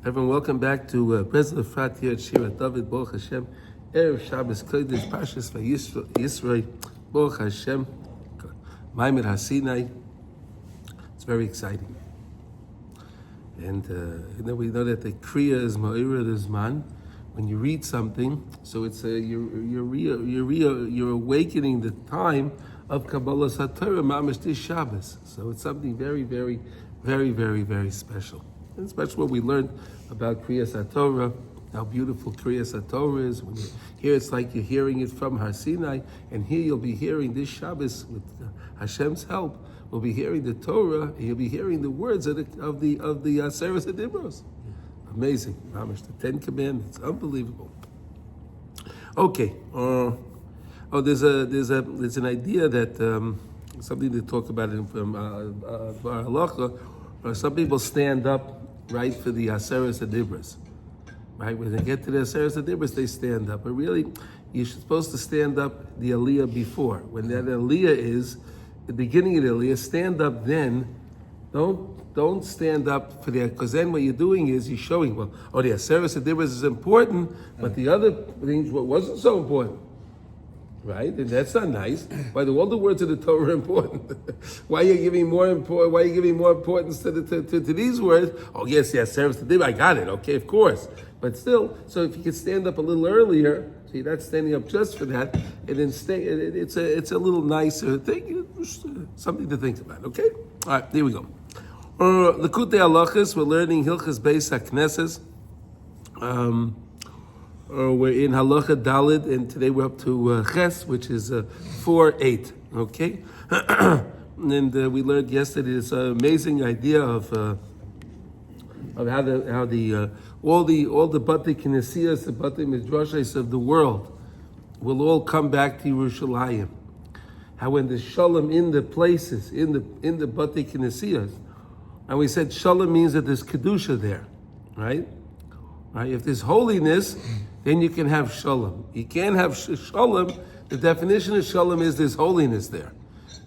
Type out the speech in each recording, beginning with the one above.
Everyone, welcome back to Breslov Efrat here at Shira David, Baruch Hashem. Erev Shabbos Kodesh, Parshas Yisroi, Baruch Hashem, Maimer HaSinai. It's very exciting. And we know that the Kriya is Ma'ira Zman. When you read something, so it's you're awakening the time of Kabbalah Torah Mamash this Shabbos. So it's something very, very, very, very, very special. And especially what we learned about Kriyas HaTorah, how beautiful Kriyas HaTorah is. When you hear, it's like you're hearing it from Har Sinai, and here you'll be hearing this Shabbos with Hashem's help. We'll be hearing the Torah, and you'll be hearing the words of the Seres HaDibros. Amazing, Mamash, the 10 Commandments, unbelievable. Okay, there's an idea that something to talk about from Bar Halacha. Some people stand up, right, for the Seres HaDibros. Right, when they get to the Seres HaDibros, they stand up. But really, you're supposed to stand up the Aliyah before. When that Aliyah is, the beginning of the Aliyah, stand up then. Don't stand up for that, because then what you're doing is you're showing, the Seres HaDibros is important, but the other things wasn't so important. Right, and that's not nice. Why all the words of the Torah are important? Why are you giving more importance to these words? Oh yes, Seres HaDibros, I got it. Okay, of course. But still, so if you could stand up a little earlier, so you're not standing up just for that, and then it's a little nicer thing, something to think about. Okay, all right, there we go. Likutey Halachos, we're learning Halachos Bait Hakness. We're in Halacha Daled, and today we're up to Ches, which is 4:8. Okay, and we learned yesterday this amazing idea of how all the Batei Knesiyos, the Batei Midrashos of the world will all come back to Yerushalayim. How when the Shalom in the places in the Batei Knesiyos, and we said Shalom means that there's kedusha there, right? Right. If there's holiness, then you can have shalom. You can't have shalom. The definition of shalom is there's holiness there,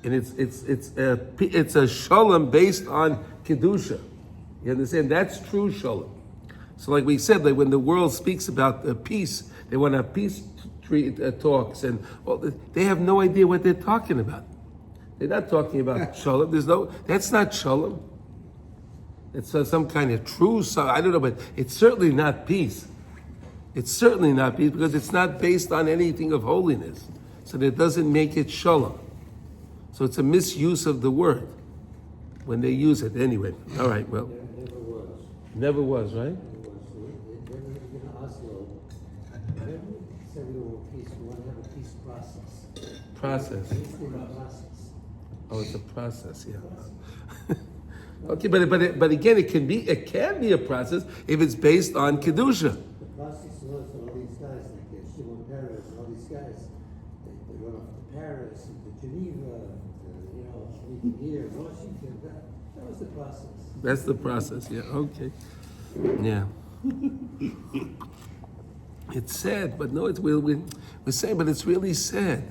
and it's a shalom based on kedusha. You understand? That's true shalom. So, like we said, like when the world speaks about peace, they want to have peace talks, and they have no idea what they're talking about. They're not talking about shalom. That's not shalom. It's some kind of truce. I don't know, but it's certainly not peace. It's certainly not peace because it's not based on anything of holiness. So that doesn't make it shalom. So it's a misuse of the word when they use it. Anyway, all right, well. Never was, right? Never was. Said we want peace. We want to have a peace process. Oh, it's a process, yeah. Okay, but again, it can be a process if it's based on kedusha. The process was all these guys, like Shimon Peres, all these guys, they went off to Paris, and to Geneva, meeting here, Washington. That was the process. That's the process, yeah. Okay, yeah. It's sad, but no, we're saying, but it's really sad.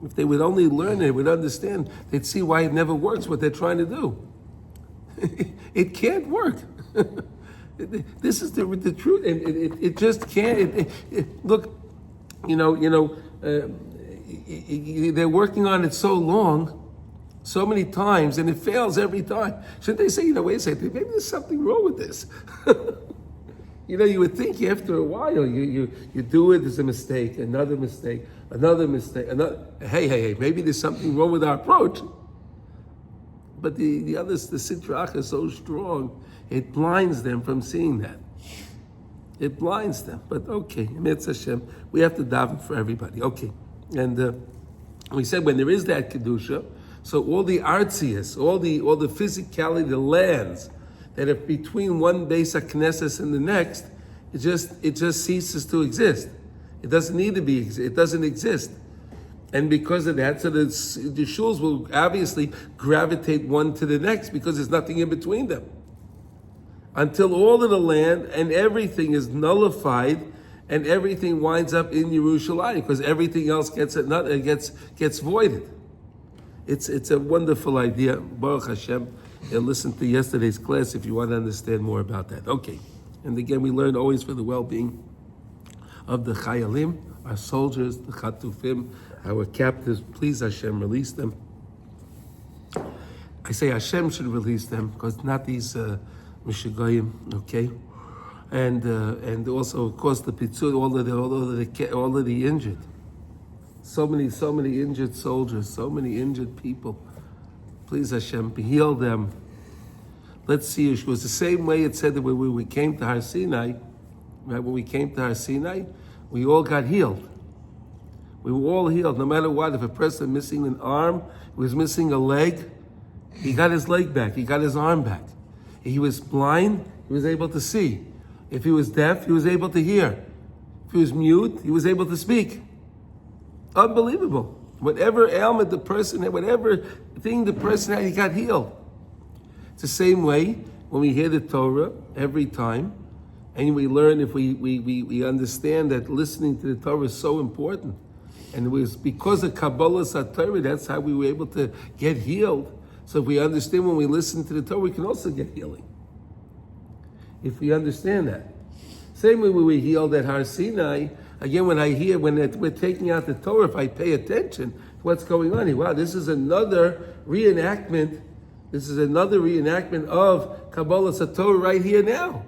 If they would only learn it, would understand, they'd see why it never works. What they're trying to do. It can't work. This is the truth, and it just can't. Look, they're working on it so long, so many times, and it fails every time. Shouldn't they say, wait a second, maybe there's something wrong with this? You would think after a while, you do it, there's a mistake, another mistake, hey, maybe there's something wrong with our approach. But the others, the Sitrach is so strong, it blinds them from seeing that. It blinds them. But okay, Mitzvah Hashem, we have to daven for everybody. Okay, and we said when there is that kedusha, so all the artsias, all the physicality, the lands that are between one Beis HaKnesses and the next, it just ceases to exist. It doesn't need to be. It doesn't exist. And because of that, so the shuls will obviously gravitate one to the next because there's nothing in between them. Until all of the land and everything is nullified and everything winds up in Yerushalayim because everything else gets voided. It's a wonderful idea. Baruch Hashem. Listen to yesterday's class if you want to understand more about that. Okay. And again, we learn always for the well-being of the chayalim, our soldiers, the chatufim, our captives. Please, Hashem, release them. I say Hashem should release them because not these mishigoyim, okay? And also, of course, the pitzur, all of the injured. So many injured soldiers, so many injured people. Please, Hashem, heal them. Let's see. It was the same way it said that when we came to Har Sinai, right? When we came to Har Sinai, we all got healed. We were all healed, no matter what. If a person missing an arm, was missing a leg, he got his leg back. He got his arm back. He was blind, he was able to see. If he was deaf, he was able to hear. If he was mute, he was able to speak. Unbelievable. Whatever ailment the person had, whatever thing the person had, he got healed. It's the same way when we hear the Torah every time, and we learn, if we understand that listening to the Torah is so important. And it was because of Kabbalah Torah, that's how we were able to get healed. So if we understand when we listen to the Torah, we can also get healing. If we understand that. Same way when we healed at Har Sinai, again, when I hear, we're taking out the Torah, if I pay attention to what's going on here, wow, this is another reenactment. This is another reenactment of Kabbalah Torah right here now.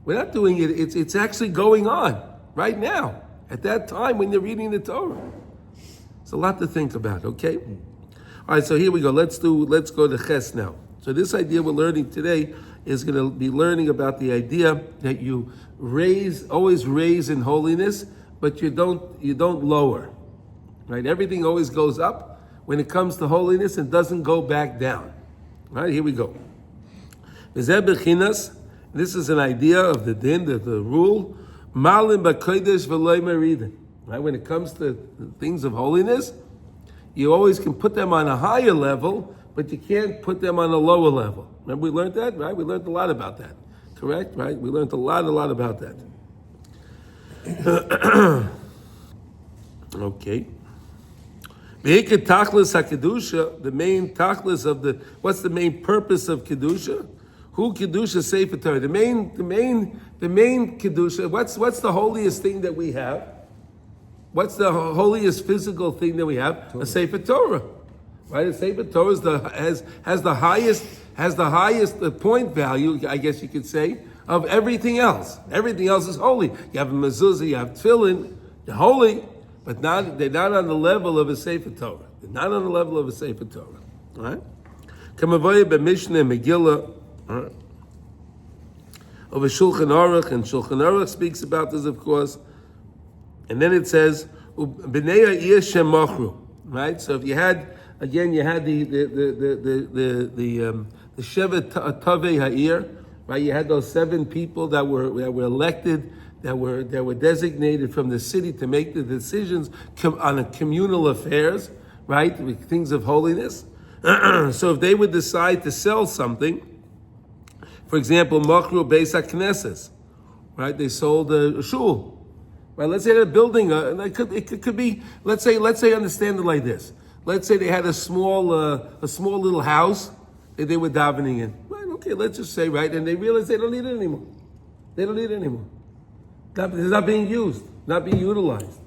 We're not doing it, it's actually going on right now, at that time when you're reading the Torah. It's a lot to think about, okay? All right, so here we go. Let's go to Ches now. So this idea we're learning today is going to be learning about the idea that you always raise in holiness, but you don't lower, right? Everything always goes up. When it comes to holiness, it doesn't go back down. All right, here we go. This is an idea of the din, the rule. Malim b'kodesh v'loy meridin. Right, when it comes to things of holiness, you always can put them on a higher level, but you can't put them on a lower level. Remember we learned that, right? We learned a lot about that. Correct, right? We learned a lot about that. Okay. The main tachlis of what's the main purpose of kedusha? Who kedusha sefer Torah? The main kedusha. What's the holiest thing that we have? What's the holiest physical thing that we have? Torah. A sefer Torah, right? A sefer Torah has the highest point value, I guess you could say, of everything else. Everything else is holy. You have a mezuzah, you have tefillin, they're holy, but they're not on the level of a sefer Torah. They're not on the level of a sefer Torah, all right? Kamavoya b'Mishnah Megillah, all right? Over Shulchan Aruch, and Shulchan Aruch speaks about this, of course. And then it says, "B'nei ha'ir shemachru," right? So if you had the shevet tavei ha'ir, right? You had those 7 people that were elected, that were designated from the city to make the decisions on communal affairs, right? With things of holiness. So if they would decide to sell something, for example, machru Bait Hakness, right? They sold a shul. Right, let's say they're building it could be, let's say understand it like this. Let's say they had a small little house that they were davening in. Right, okay, let's just say, right, and they realize they don't need it anymore. It's not being used, not being utilized.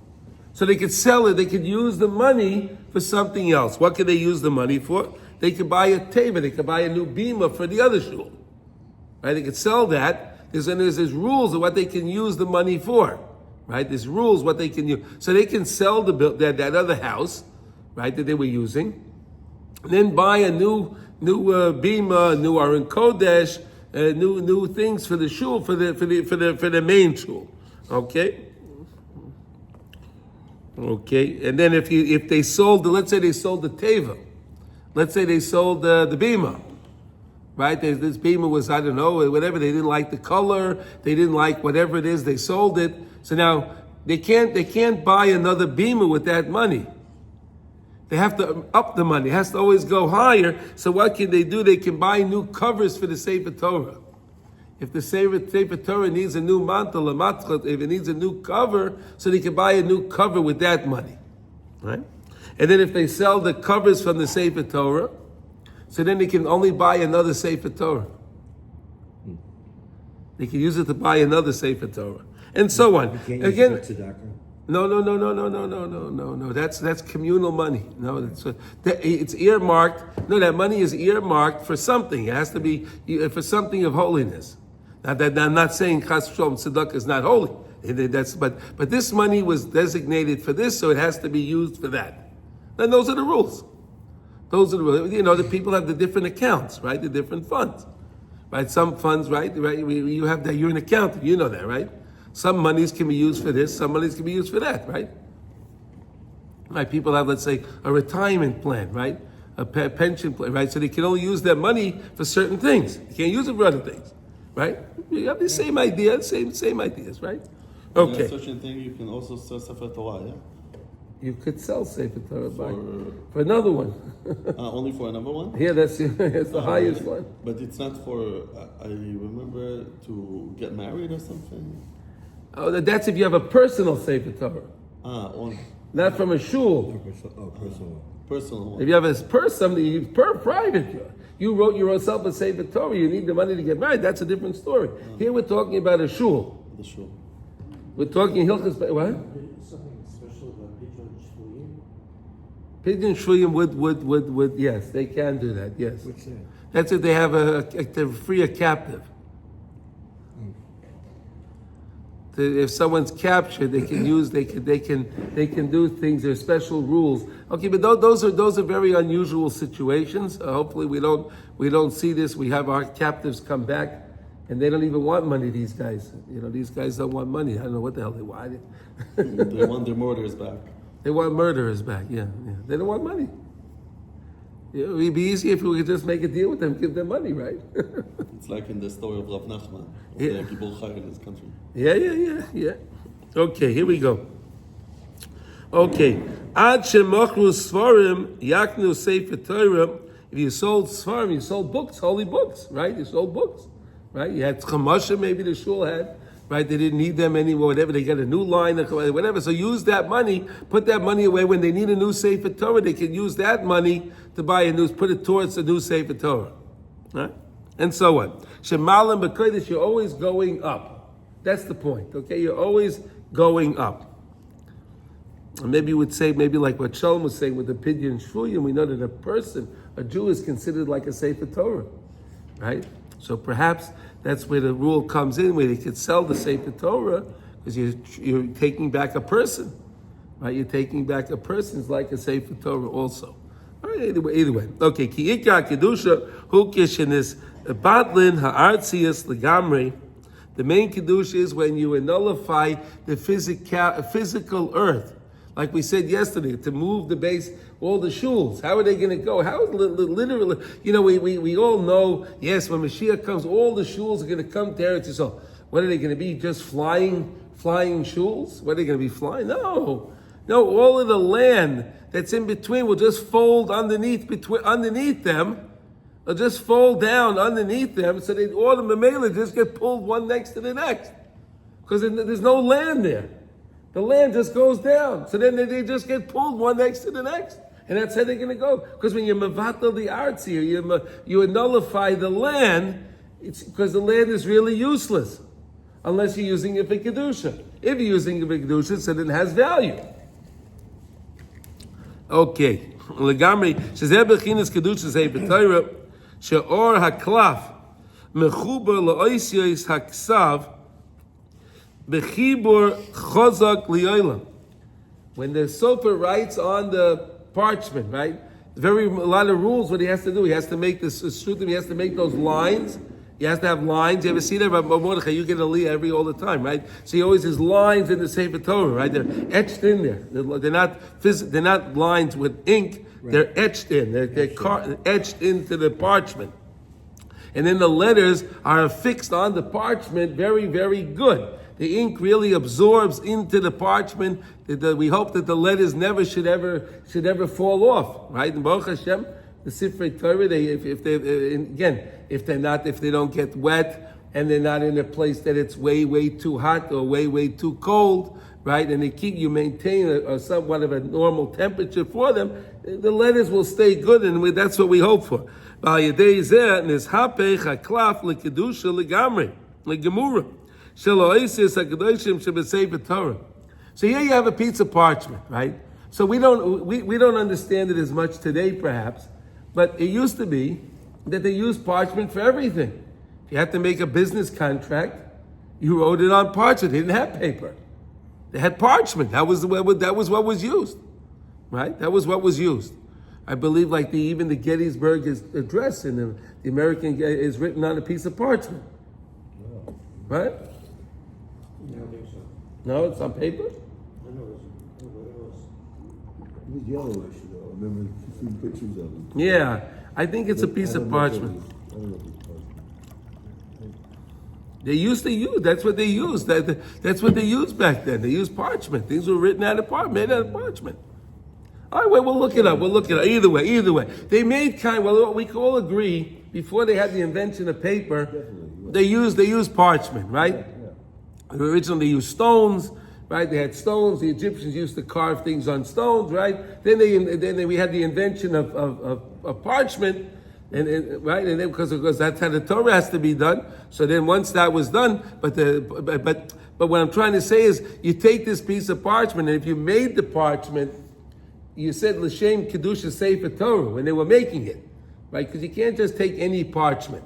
So they could sell it, they could use the money for something else. What could they use the money for? They could buy a teva, they could buy a new bima for the other shul. Right, they could sell that. There's rules of what they can use the money for. Right, there's rules what they can use, so they can sell that other house, right, that they were using, and then buy a new bima, new aron kodesh, new things for the shul, for the main shul. Okay, and then if they sold, let's say they sold the teva, let's say they sold the bima. Right, this bima was, I don't know, whatever. They didn't like the color. They didn't like whatever it is. They sold it. So now they can't buy another bima with that money. They have to up the money. It has to always go higher. So what can they do? They can buy new covers for the Sefer Torah. If the Sefer Torah needs a new mantle, if it needs a new cover, so they can buy a new cover with that money, right? And then if they sell the covers from the Sefer Torah, so then they can only buy another Sefer Torah. They can use it to buy another Sefer Torah, and so on. You can't Again, use it for tzedakah. No. That's communal money. No, it's earmarked. No, that money is earmarked for something. It has to be for something of holiness. Now, that I'm not saying Chas V'Shalom tzedakah is not holy. But this money was designated for this, so it has to be used for that. And those are the rules. Those are the rules. The people have the different accounts, right? The different funds, right? Some funds, right? You have that. You're an accountant. You know that, right? Some monies can be used for this. Some monies can be used for that, right? Right? People have, let's say, a retirement plan, right? A pension plan, right? So they can only use their money for certain things. You can't use it for other things, right? You have the same idea, same ideas, right? Okay. Such a thing, you can also sell Sefer Torah, yeah? You could sell Sefer Torah for another one. Only for another one? Yeah, that's the highest one. But it's not for, I remember, to get married or something? Oh, that's if you have a personal Sefer Torah. Only. Not from a shul. Personal. Personal one. If you have a private, you wrote yourself a Sefer Torah, you need the money to get married, that's a different story. Here we're talking about a shul. The shul. We're talking Hilchos, what? Something special about Pidyon Shvuyim? Pidyon Shvuyim would, yes, they can do that, yes. What's that? That's if they have to free a captive. If someone's captured, they can do things. There's special rules. Okay, but those are very unusual situations. Hopefully, we don't see this. We have our captives come back, and they don't even want money. These guys, these guys don't want money. I don't know what the hell they want. They want their murderers back. They want murderers back. Yeah. They don't want money. It would be easier if we could just make a deal with them, give them money, right? It's like in the story of Rav Nachman, of Yeah. the Gibor Chai in his country. Yeah. Okay, here we go. Okay. Ad shemochru svarim yaknu sefer Torah. If you sold svarim, you sold books, holy books, right? You sold books, right? You had chamasha, maybe the shul had, right? They didn't need them anymore, whatever. They got a new line, whatever. So use that money, put that money away. When they need a new sefer Torah, they can use that money to buy put it towards a new sefer Torah, right? And so on. Shemalim b'kodesh, you're always going up. That's the point, okay? You're always going up. And maybe you would say, maybe like what Shalom was saying with the Pidyon Shvuyim, we know that a Jew is considered like a Sefer Torah, right? So perhaps that's where the rule comes in, where they could sell the Sefer Torah, because you're taking back a person, right? You're taking back a person, it's like a Sefer Torah also. All right, either way. Okay, ki ikar kedusha hu kishenis batlin ha'artzias legamri. The main kedusha is when you nullify the physical earth. Like we said yesterday, to move the base, all the shuls. How are they going to go? How is literally? We all know. Yes, when Mashiach comes, all the shuls are going to come to Eretz Yisrael. What are they going to be? Just flying shuls? What are they going to be flying? No. All of the land that's in between will just fold underneath them. They'll just fold down underneath them, so all the mamela just get pulled one next to the next, because there's no land there. The land just goes down, so then they just get pulled one next to the next, and that's how they're going to go. Because when you mevatel the arts here, you nullify the land. It's because the land is really useless, unless you're using it for kedusha. If you're using it for kedusha, so then it has value. Okay, legamri shezeh bechinas kedusha sefer Torah she'or haklaf mechuber la'osyos haksav bechibur chazak li'olam. When the sofer writes on the parchment, right? A lot of rules. What he has to do, he has to make this shrutim. He has to make those lines. He has to have lines. You ever see that? Mordechai, you get a aliyah all the time, right? So he always has lines in the Sefer Torah, right? They're etched in there. They're not lines with ink. Right. They're etched in. They're etched into the parchment. And then the letters are affixed on the parchment very, very good. The ink really absorbs into the parchment. We hope that the letters never should ever fall off, right? And Baruch Hashem, the Sifrei Torah, if they don't get wet and they're not in a place that it's way, way too hot or way, way too cold, right? And you maintain a somewhat of a normal temperature for them, the letters will stay good, and that's what we hope for. like Gemura. Shelo Oisis HaKadoshim Shebesefer Torah. So here you have a piece of parchment, right? So we don't understand it as much today, perhaps, but it used to be that they used parchment for everything. If you had to make a business contract, you wrote it on parchment. They didn't have paper. They had parchment. That was what was used, right? That was what was used. I believe, like even the Gettysburg Address in the American is written on a piece of parchment, right? No, I think so. No, it's on paper. I know it was. It was yellowish, though. I remember seeing pictures of it. Yeah, I think it's a piece of parchment. I don't know if it's parchment. They used to use. That's what they used. That's what they used back then. They used parchment. Things were written out of parchment, made out of parchment. All right, well, we'll look it up. Either way. They made well, we can all agree, before they had the invention of paper, they used parchment, right? Yeah. Originally they used stones, right? They had stones. The Egyptians used to carve things on stones, right? Then we had the invention of parchment, and right, and then because that's how the Torah has to be done. So then once that was done, but what I'm trying to say is, you take this piece of parchment, and if you made the parchment, you said L'Shem Kedusha Sefer Torah when they were making it, right? Because you can't just take any parchment.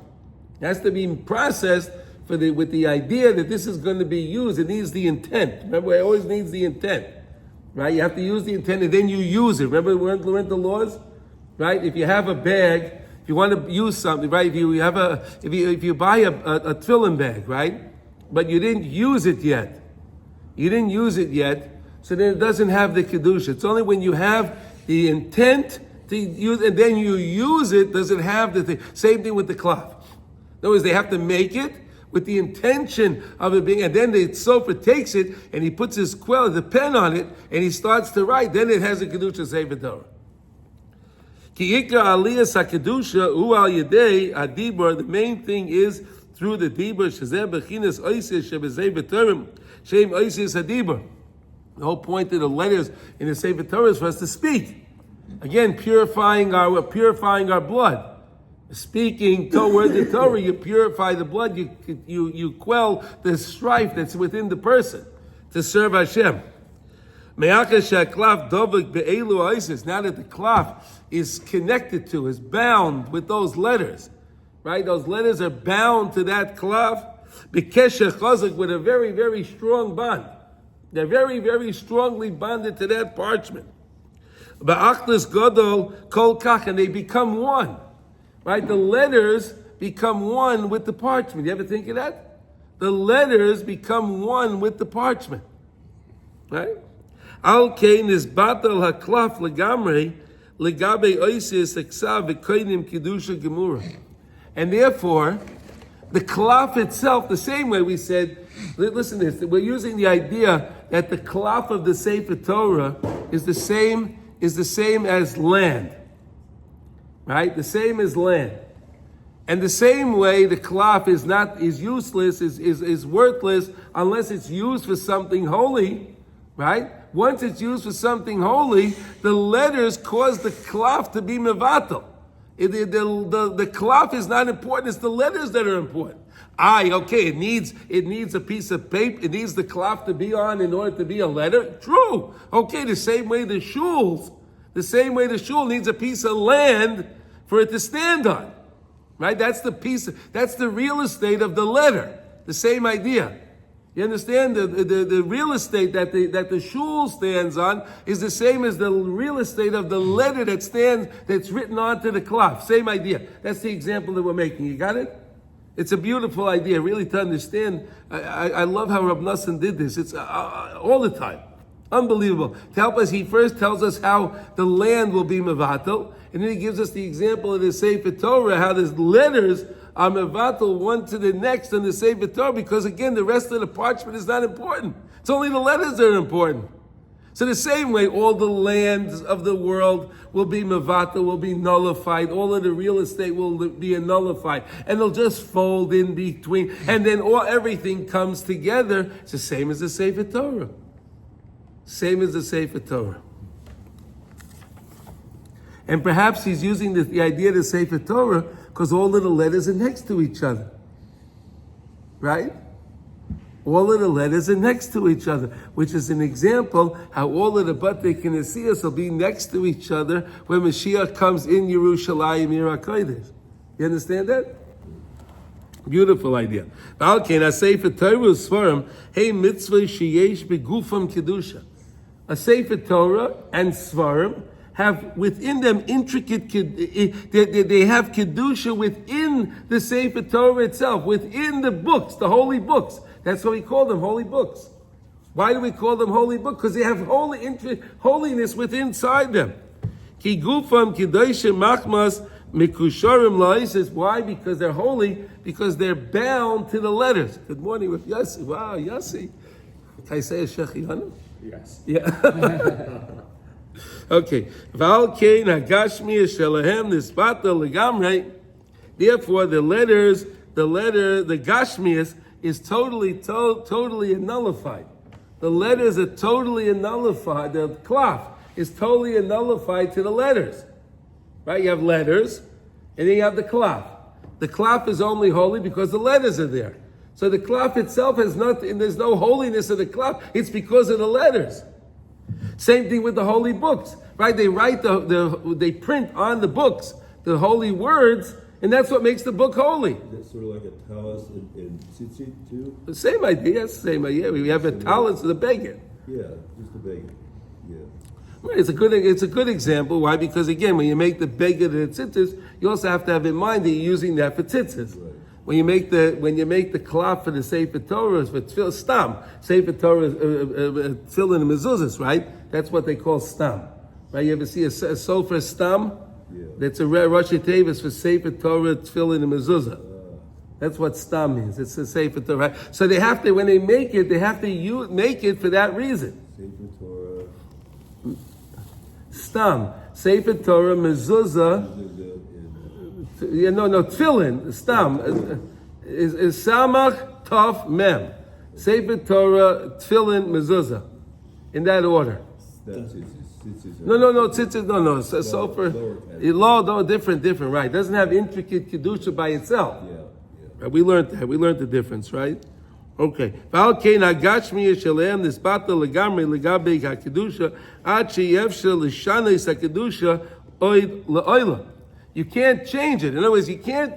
It has to be processed with the idea that this is going to be used. It needs the intent. Remember, it always needs the intent, right? You have to use the intent, and then you use it. Remember, we learned the laws, right? If you have a bag, if you want to use something, right? If you buy a tefillin bag, right? But you didn't use it yet. So then it doesn't have the kedusha. It's only when you have the intent to use, and then you use it, does it have the thing. Same thing with the cloth. In other words, they have to make it with the intention of it being, and then the sofer takes it and he puts his quill, the pen on it, and he starts to write. Then it has a kedusha sefer Torah. Ki ikra aliyas hakedusha hu al yedei adibur. The main thing is through the dibur shezeh bechinas oisis shebesefer Torah shem oisis hadibur. The whole point of the letters in the Sefer Torah is for us to speak. Again, purifying our blood. Speaking toward the Torah, you purify the blood. You quell the strife that's within the person to serve Hashem. Now that the cloth is connected to, is bound with those letters, right? Those letters are bound to that cloth. B'kesher chazak, with a very, very strong bond. They're very, very strongly bonded to that parchment. Ba'achlis gadol kol kach, and they become one. Right? The letters become one with the parchment. You ever think of that? The letters become one with the parchment. Right? Al kein is batal haklaf legamrei legabe oisis eksav v'koinim kedusha gemura. And therefore, the cloth itself, the same way we said, listen to this, we're using the idea that the cloth of the Sefer Torah is the same as land. Right? The same as land. And the same way the cloth is useless, is worthless unless it's used for something holy, right? Once it's used for something holy, the letters cause the cloth to be mevatel. The cloth is not important, it's the letters that are important. It needs a piece of paper, it needs the cloth to be on in order to be a letter. True. Okay, the same way the shul needs a piece of land for it to stand on. Right? That's the real estate of the letter. The same idea. You understand? The real estate that the shul stands on is the same as the real estate of the letter that's written onto the cloth. Same idea. That's the example that we're making. You got it? It's a beautiful idea, really, to understand. I love how Rab Nosson did this. It's all the time. Unbelievable. To help us, he first tells us how the land will be mevatel, and then he gives us the example of the Sefer Torah, how the letters are mevatel one to the next in the Sefer Torah, because again, the rest of the parchment is not important. It's only the letters that are important. So the same way, all the lands of the world will be mevatel, will be nullified. All of the real estate will be nullified, and they'll just fold in between, and then everything comes together. It's the same as the Sefer Torah. Same as the Sefer Torah. And perhaps he's using the idea of the Sefer Torah because all of the letters are next to each other. Right? All of the letters are next to each other, which is an example how all of the Batei Knesiyos will be next to each other when Mashiach comes in Yerushalayim Yer HaKodesh. You understand that? Beautiful idea. A Sefer Torah and Svarim have within them intricate, they have Kedusha within the Sefer Torah itself, within the books, the holy books. That's why we call them holy books. Why do we call them holy books? Because they have holiness within inside them. Ki gufam kedoshim machmas mikusharim la'is. Why? Because they're holy, because they're bound to the letters. Good morning with Yossi. Wow, Yossi. Can I say a Shechianu? Yes. Yeah. Okay. Val kein hagashmi shelahem nisbata legamrei. Therefore, the gashmius is totally nullified. The letters are totally nullified. The klaf is totally nullified to the letters. Right? You have letters, and then you have the klaf. The klaf is only holy because the letters are there. So the klaf itself has nothing, there's no holiness of the klaf. It's because of the letters. Same thing with the holy books, right? They write they print on the books the holy words, and that's what makes the book holy. That's sort of like a talus in tzitzit too? The same idea, same idea. We have a talent to the beggar. Yeah, just the beggar. Yeah. Right, it's a good example. Why? Because again, when you make the beggar the tzitzis, you also have to have in mind that you're using that for tzitzis. Right. When you make the klaf for the Sefer Torah is for stam. Sefer Torah tefillin and mezuzahs, right? That's what they call stam. Right? You ever see a sofer stam? Yeah. That's a Rosh Tevis for Sefer Torah, tefillin and mezuzah. That's what stam means. It's a Sefer Torah. Right? So they have to, when they make it, they have to make it for that reason. Sefer Torah. Stam. Sefer Torah, mezuzah. Tefillin, stam, is samach, tov, mem. Sefer Torah, tefillin, mezuzah. In that order. That's it. No, tzitzis, no. So for low, different, right? It doesn't have intricate kedusha by itself. Yeah. Right? We learned that. We learned the difference, right? Okay. V'al kein hagashmi yeshaleim nisbata legamri legabei hakedusha ad sheyevshel lishanes hakedusha oid leoila. You can't change it. In other words, you can't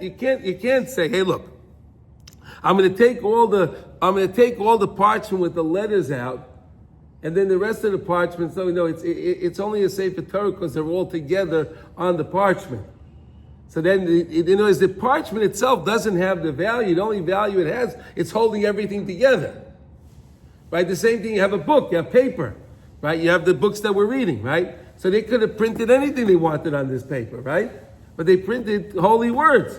say, "Hey, look, I'm going to take all the parchment with the letters out, and then the rest of the parchment." No, it's only a Sefer Torah because they're all together on the parchment. So then, in other words, the parchment itself doesn't have the value. The only value it has, it's holding everything together. Right? The same thing. You have a book. You have paper. Right? You have the books that we're reading. Right? So they could have printed anything they wanted on this paper. Right? But they printed holy words.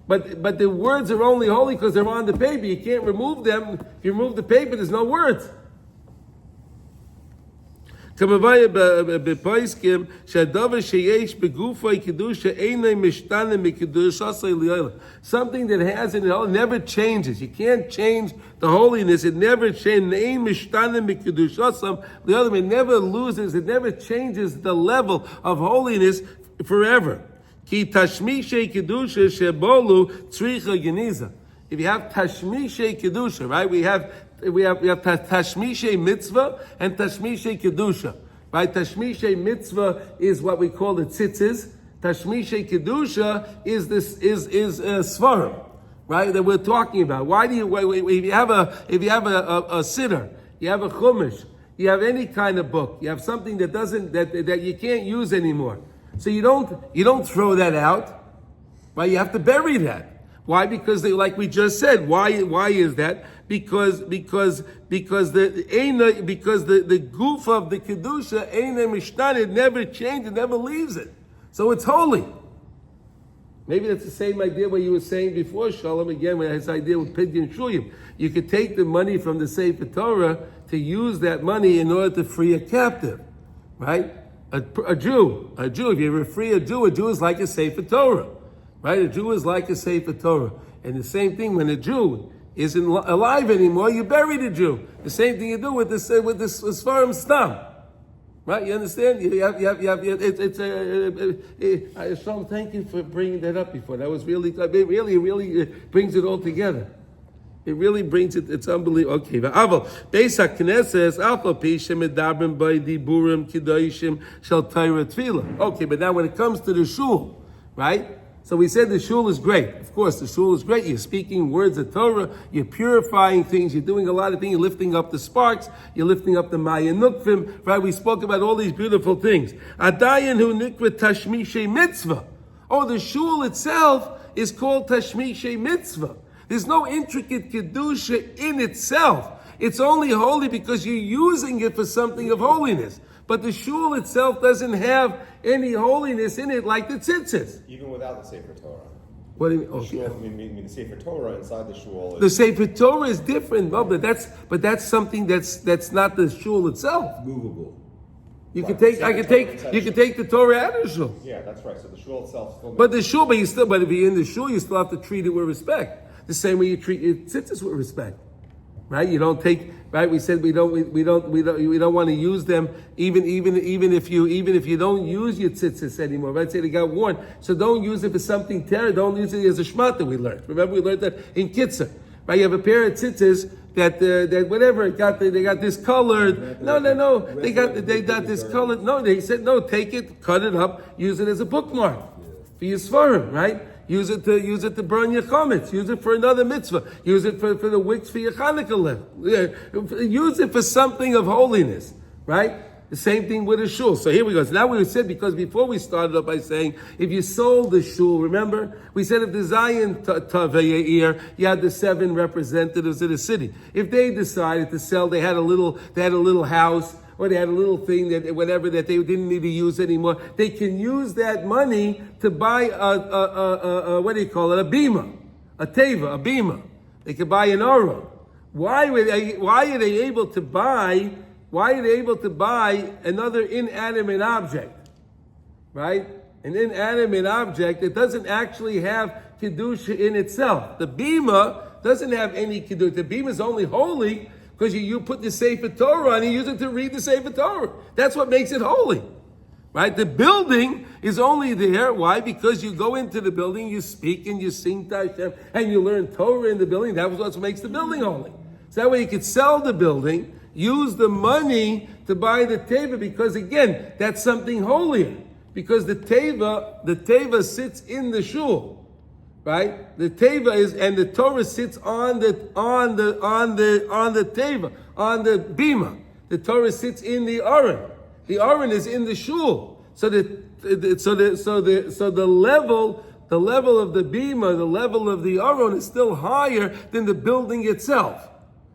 But the words are only holy because they're on the paper. You can't remove them. If you remove the paper, there's no words. Something that has in it never changes. You can't change the holiness. It never changes. It never loses. It never changes the level of holiness forever. If you have tashmishe kedusha, right? We have tashmishe mitzvah and tashmishe kedusha, right? Tashmishe mitzvah is what we call the tzitzis. Tashmishe kedusha is svarim, right? That we're talking about. Why do you? If you have a siddur, you have a chumash, you have any kind of book, you have something that you can't use anymore. So you don't throw that out, right? You have to bury that. Why? Because like we just said. Why is that? Because the goof of the kedusha eina mishtan, it never changes, it never leaves it. So it's holy. Maybe that's the same idea what you were saying before, Shalom. Again, when his idea with Pidyon Shuyim, you could take the money from the Sefer Torah to use that money in order to free a captive, right? A Jew. If you free a Jew is like a Sefer Torah, right? A Jew is like a Sefer Torah. And the same thing when a Jew isn't alive anymore, you bury the Jew. The same thing you do with this Sfarim Stam, right? You understand? Shalom, thank you for bringing that up before. That was really brings it all together. It really brings it, it's unbelievable. Okay, Aval, Bait Hakness says, Alpha Pishem Medabrim by Diburim Kedoshim Shel Torah Tefillah. Okay, but now when it comes to the shul, right? So we said the shul is great. Of course, the shul is great. You're speaking words of Torah. You're purifying things. You're doing a lot of things. You're lifting up the sparks. You're lifting up the Maya Nukvim. Right? We spoke about all these beautiful things. Adayan hu nikra tashmishe mitzvah. Oh, the shul itself is called tashmishe mitzvah. There's no intricate kedusha in itself. It's only holy because you're using it for something of holiness. But the shul itself doesn't have any holiness in it like the tzitzis. Even without the Sefer Torah. What do you mean? The Okay. shul, I mean, the Sefer Torah inside the shul. The Sefer Torah is different, no, but that's something that's not the shul itself. Movable. You Right. can Sefer take Torah inside you can take the Torah out of the shul. Yeah, that's right. So the shul itself still. But the shul, but if you're in the shul, you still have to treat it with respect. The same way you treat your tzitzis with respect, right? You don't take, right? We said we don't want to use them even if you don't use your tzitzis anymore, right? Say they got worn, so don't use it for something terrible. Don't use it as a shmata. We learned. Remember we learned that in Kitzur, right? You have a pair of tzitzis that whatever they got discolored. No, they got discolored. No, they said no. Take it, cut it up, use it as a bookmark for your svarim, right? Use it to burn your chametz. Use it for another mitzvah. Use it for the wicks for your Chanukah lamp. Use it for something of holiness, right? The same thing with a shul. So here we go. So now we said, because before we started up by saying, if you sold the shul, remember? We said if the Zion Tavei you had the 7 representatives of the city. If they decided to sell, they had a little house, or they had a little thing that they didn't need to use anymore. They can use that money to buy a what do you call it? A bima, a teva, a bima. They could buy an aron. Why are they able to buy another inanimate object? Right? An inanimate object that doesn't actually have kedusha in itself. The bima doesn't have any kedusha. The bima is only holy because you put the Sefer Torah on and you use it to read the Sefer Torah. That's what makes it holy. Right? The building is only there. Why? Because you go into the building, you speak and you sing to Hashem, and you learn Torah in the building. That was what makes the building holy. So that way you could sell the building, use the money to buy the teva, because again, that's something holier. Because the teva sits in the shul. Right? The teva is, and the Torah sits on the teva, on the bima. The Torah sits in the aron. The aron is in the shul. So the level of the bima, the level of the aron is still higher than the building itself.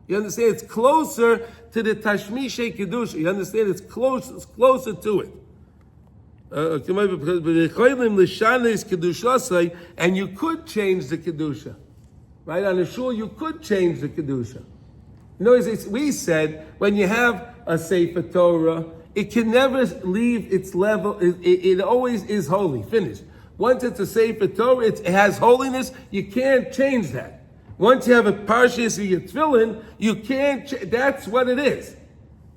You understand? It's closer to the tashmishe kedusha. You understand? It's closer to it. And you could change the kedusha, right? On a shul, you could change the kedusha. You know, we said when you have a Sefer Torah, it can never leave its level. It always is holy. Finished. Once it's a Sefer Torah, it has holiness. You can't change that. Once you have a parshas of your tefillin, you can't. That's what it is.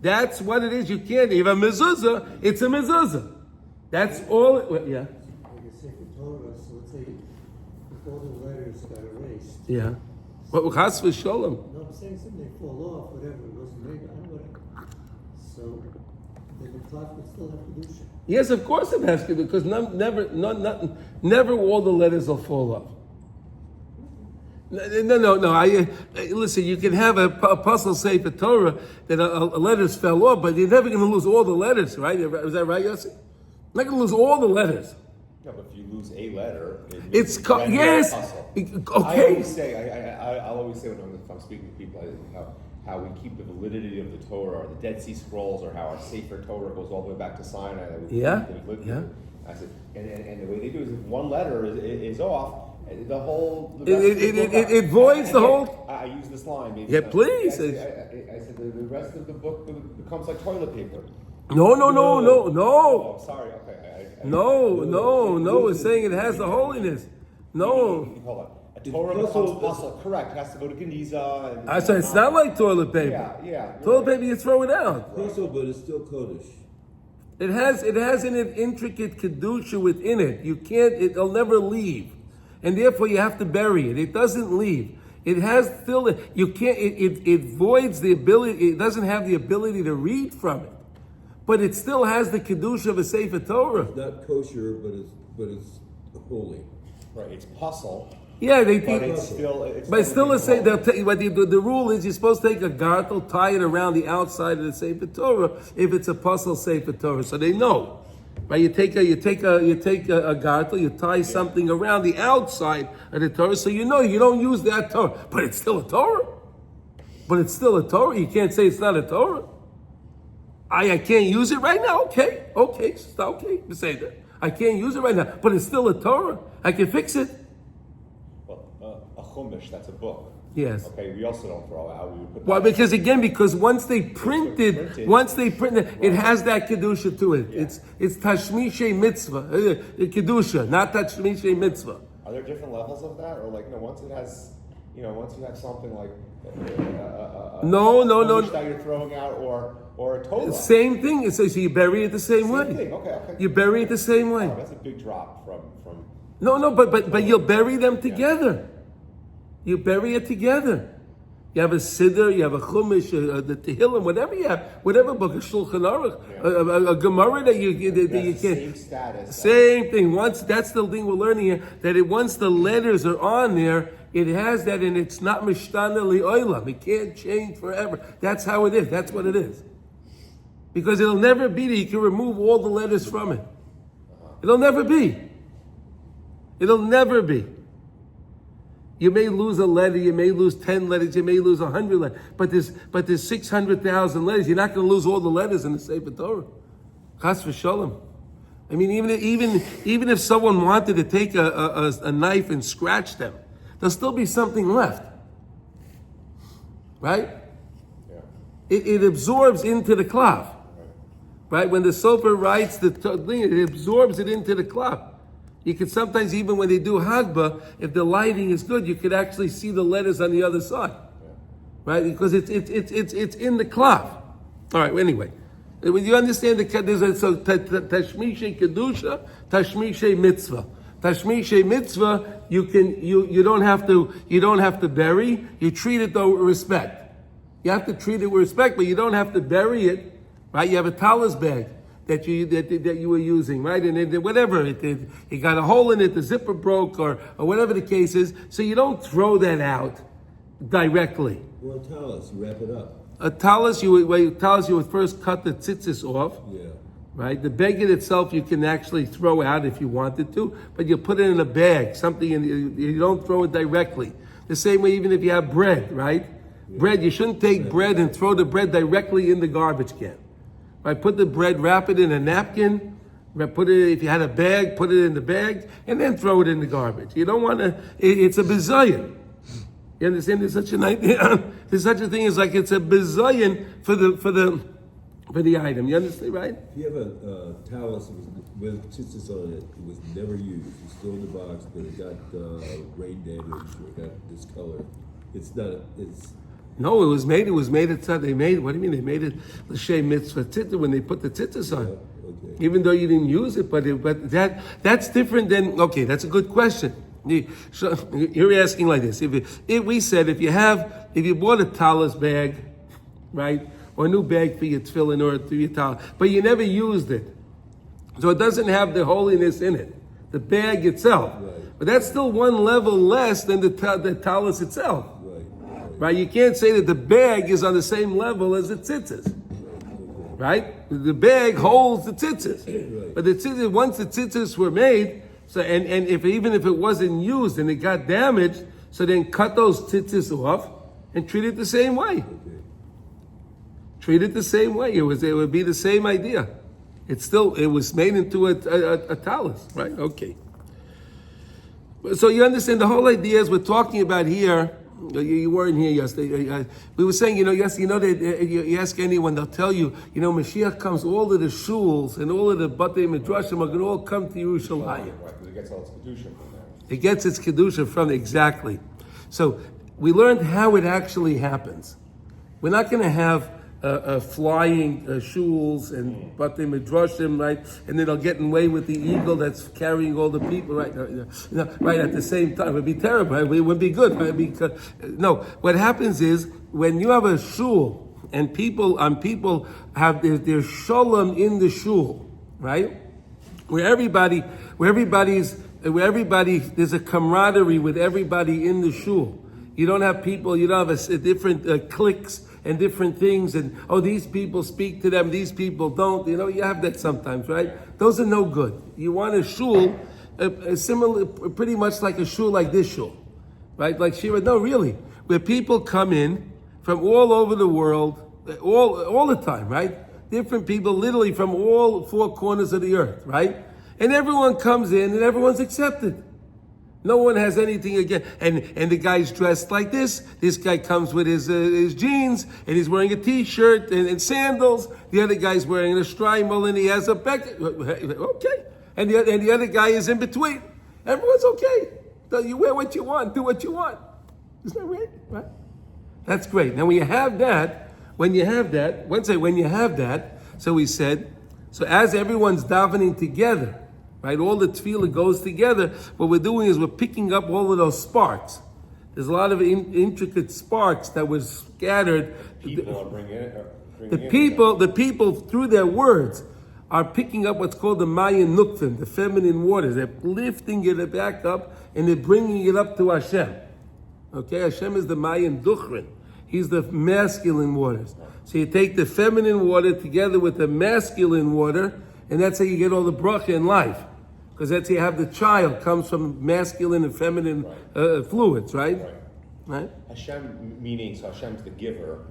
That's what it is. You can't. If a mezuzah, it's a mezuzah. That's all. Yeah. Like a Sefer Torah, so let's say if all the letters got erased. Yeah. What chas v'sholom? No, I'm saying something, they fall off, whatever, it wasn't made, I don't know whatever. So then the clock would still have kedusha. Yes, of course it has to, because never all the letters will fall off. No. Listen, you can have a puzzle Sefer Torah that letters fell off, but you're never going to lose all the letters, right? Is that right, Yossi? Not going to lose all the letters. No, but if you lose a letter, It's yes. Okay. I'll always say when I'm speaking to people, how we keep the validity of the Torah, or the Dead Sea Scrolls, or how our Sefer Torah goes all the way back to Sinai. That we Yeah. I said, and the way they do is if one letter is off, the whole. It voids the whole. I use this line. Maybe Yeah, please. I said the rest of the book becomes like toilet paper. No. Oh, sorry. Okay. No. It's saying it has the holiness. No. Hold on. A Torah becomes puzzle. Correct. It has to go to Geniza. I said it's not like toilet paper. Yeah. Toilet paper, you throw it out. Also, but it's still Kodesh. It has an intricate kedusha within it. It'll never leave. And therefore you have to bury it. It doesn't leave. It has still, you can't, it voids the ability, it doesn't have the ability to read from it. But it still has the kedusha of a Sefer Torah. It's not kosher, but it's holy. Right, it's puzzle, Yeah, they but think, it's still. but it's still a say. they'll They'll tell you what the rule is. You're supposed to take a gartel, tie it around the outside of the Sefer Torah if it's a puzzle Sefer Torah, so they know. Right? You take a gartel, you tie something around the outside of the Torah, so you know you don't use that Torah, but it's still a Torah. But it's still a Torah. You can't say it's not a Torah. I can't use it right now. Okay, say that. I can't use it right now, but it's still a Torah. I can fix it. Well, a chumash, that's a book. Yes. Okay, we also don't throw out. We would put Well, that because once they print it, it has that kedusha to it. Yeah. It's tashmishe mitzvah, kedusha, not tashmishe mitzvah. Are there different levels of that, or like once it has, once you have something like No. chumash that you're throwing out, or a Torah. Same thing. So you bury it the same way. Same thing. Okay. You bury it the same way. Oh, that's a big drop from. No, but you'll bury them together. You bury it together. You have a siddur, you have a chumash, the tehillim, whatever you have, whatever book, a shulchan aruch, a gemara that you can't. Same status. Same thing. Once that's the thing we're learning here, that once the letters are on there, it has that, and it's not mishtana li'olam. It can't change forever. That's how it is. That's what it is. Because it'll never be that you can remove all the letters from it. It'll never be. It'll never be. You may lose a letter, you may lose 10 letters, you may lose 100 letters, but there's 600,000 letters. You're not going to lose all the letters in the Sefer Torah. Chas v'sholem. I mean, even if someone wanted to take a knife and scratch them, there'll still be something left. Right? Yeah. It absorbs into the cloth. Right? When the sofer writes the thing, it absorbs it into the cloth. You could sometimes, even when they do Hagbah, if the lighting is good, you could actually see the letters on the other side. Right? Because it's in the cloth. All right, anyway. When you understand there's tashmishe kedusha, tashmishe mitzvah. Tashmishe mitzvah, you don't have to bury, you treat it though with respect. You have to treat it with respect, but you don't have to bury it. Right? You have a talis bag that you were using, right? And it got a hole in it, the zipper broke, or whatever the case is. So you don't throw that out directly. Well, talis, wrap it up. A talis, you would first cut the tzitzis off. Yeah. Right? The beged itself you can actually throw out if you wanted to, but you put it in a bag, you don't throw it directly. The same way even if you have bread, right? Yeah. Bread, you shouldn't take bread and throw the bread directly in the garbage can. Right, put the bread, wrap it in a napkin, if you had a bag, put it in the bag, and then throw it in the garbage. You don't want to, it's a bizayon. You understand? There's such an idea, there's such a thing as like it's a bizayon for the item. You understand, right? If you have a talus with tzitzis on it, it was never used. It's still in the box, but it got rain damage or it got discolored. No, it was made what do you mean? They made it l'shem mitzvah tzitzis when they put the tzitzis on. Yeah, okay. Even though you didn't use it, but that's different than, okay, that's a good question. So you're asking like this, if we said if you bought a talis bag, right, or a new bag for your tefillin or for your talis, but you never used it, so it doesn't have the holiness in it, the bag itself, right. But that's still one level less than the talis itself. Right, you can't say that the bag is on the same level as the tzitzis. Right? The bag holds the tzitzis. Right. But the tzitzis, once the tzitzis were made, so and even if it wasn't used and it got damaged, so then cut those tzitzis off and treat it the same way. Okay. Treat it the same way. It would be the same idea. It was made into a talus, right? Okay. So you understand the whole idea is we're talking about here. You weren't here yesterday. We were saying, that you ask anyone, they'll tell you, Mashiach comes, all of the shuls and all of the batei midrashim are going to all come to Yerushalayim. Right, because it gets all its kedusha from there. It gets its kedusha from exactly. So we learned how it actually happens. We're not going to have flying shuls and batei midrashim, right? And then they'll get away with the eagle that's carrying all the people, right? Right at the same time, it would be terrible. Right? It would be good. Right? No, what happens is when you have a shul and people have their shalom in the shul, right? Where everybody's there's a camaraderie with everybody in the shul. You don't have people, you don't have a different cliques and different things, and these people speak to them, these people don't. You have that sometimes, right? Those are no good. You want a shul, similar, pretty much like a shul like this shul, right? Like Shira, no, really, where people come in from all over the world, all the time, right? Different people, literally from all four corners of the earth, right? And everyone comes in and everyone's accepted. No one has anything against, and the guy's dressed like this. This guy comes with his jeans, and he's wearing a t-shirt and sandals. The other guy's wearing a strimal, and he has a beck. Okay. And the other guy is in between. Everyone's okay. So you wear what you want, do what you want. Isn't that right? Right? That's great. Now when you have that, so we said, so as everyone's davening together, right? All the tefillah goes together. What we're doing is we're picking up all of those sparks. There's a lot of intricate sparks that were scattered. People are bringing it. The people through their words are picking up what's called the Mayan Nukvim, the feminine waters. They're lifting it back up and they're bringing it up to Hashem. Okay, Hashem is the Mayan Duchrin. He's the masculine waters. So you take the feminine water together with the masculine water, and that's how you get all the bracha in life. Because that's how you have the child comes from masculine and feminine fluids, right? Right? Hashem, meaning, so Hashem's the giver.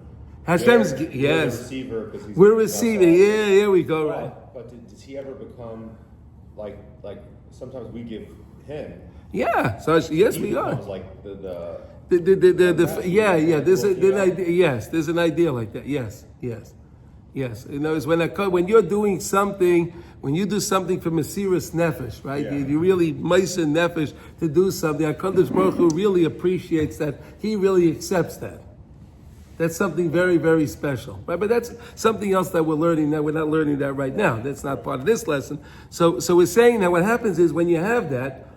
Hashem's, We're yes. the receiver, because he's We're receiving, yeah, here we go, right? But does he ever become, like sometimes we give him. Yeah, so yes, He we are. becomes like the There's an idea. Yes, there's an idea like that. Yes. When you're doing something, when you do something for Mesiras Nefesh, right? Yeah. You really Meiser Nefesh to do something. HaKadosh Baruch Hu really appreciates that. He really accepts that. That's something very, very special, right? But that's something else that we're learning. That we're not learning that right now. That's not part of this lesson. So we're saying that what happens is when you have that.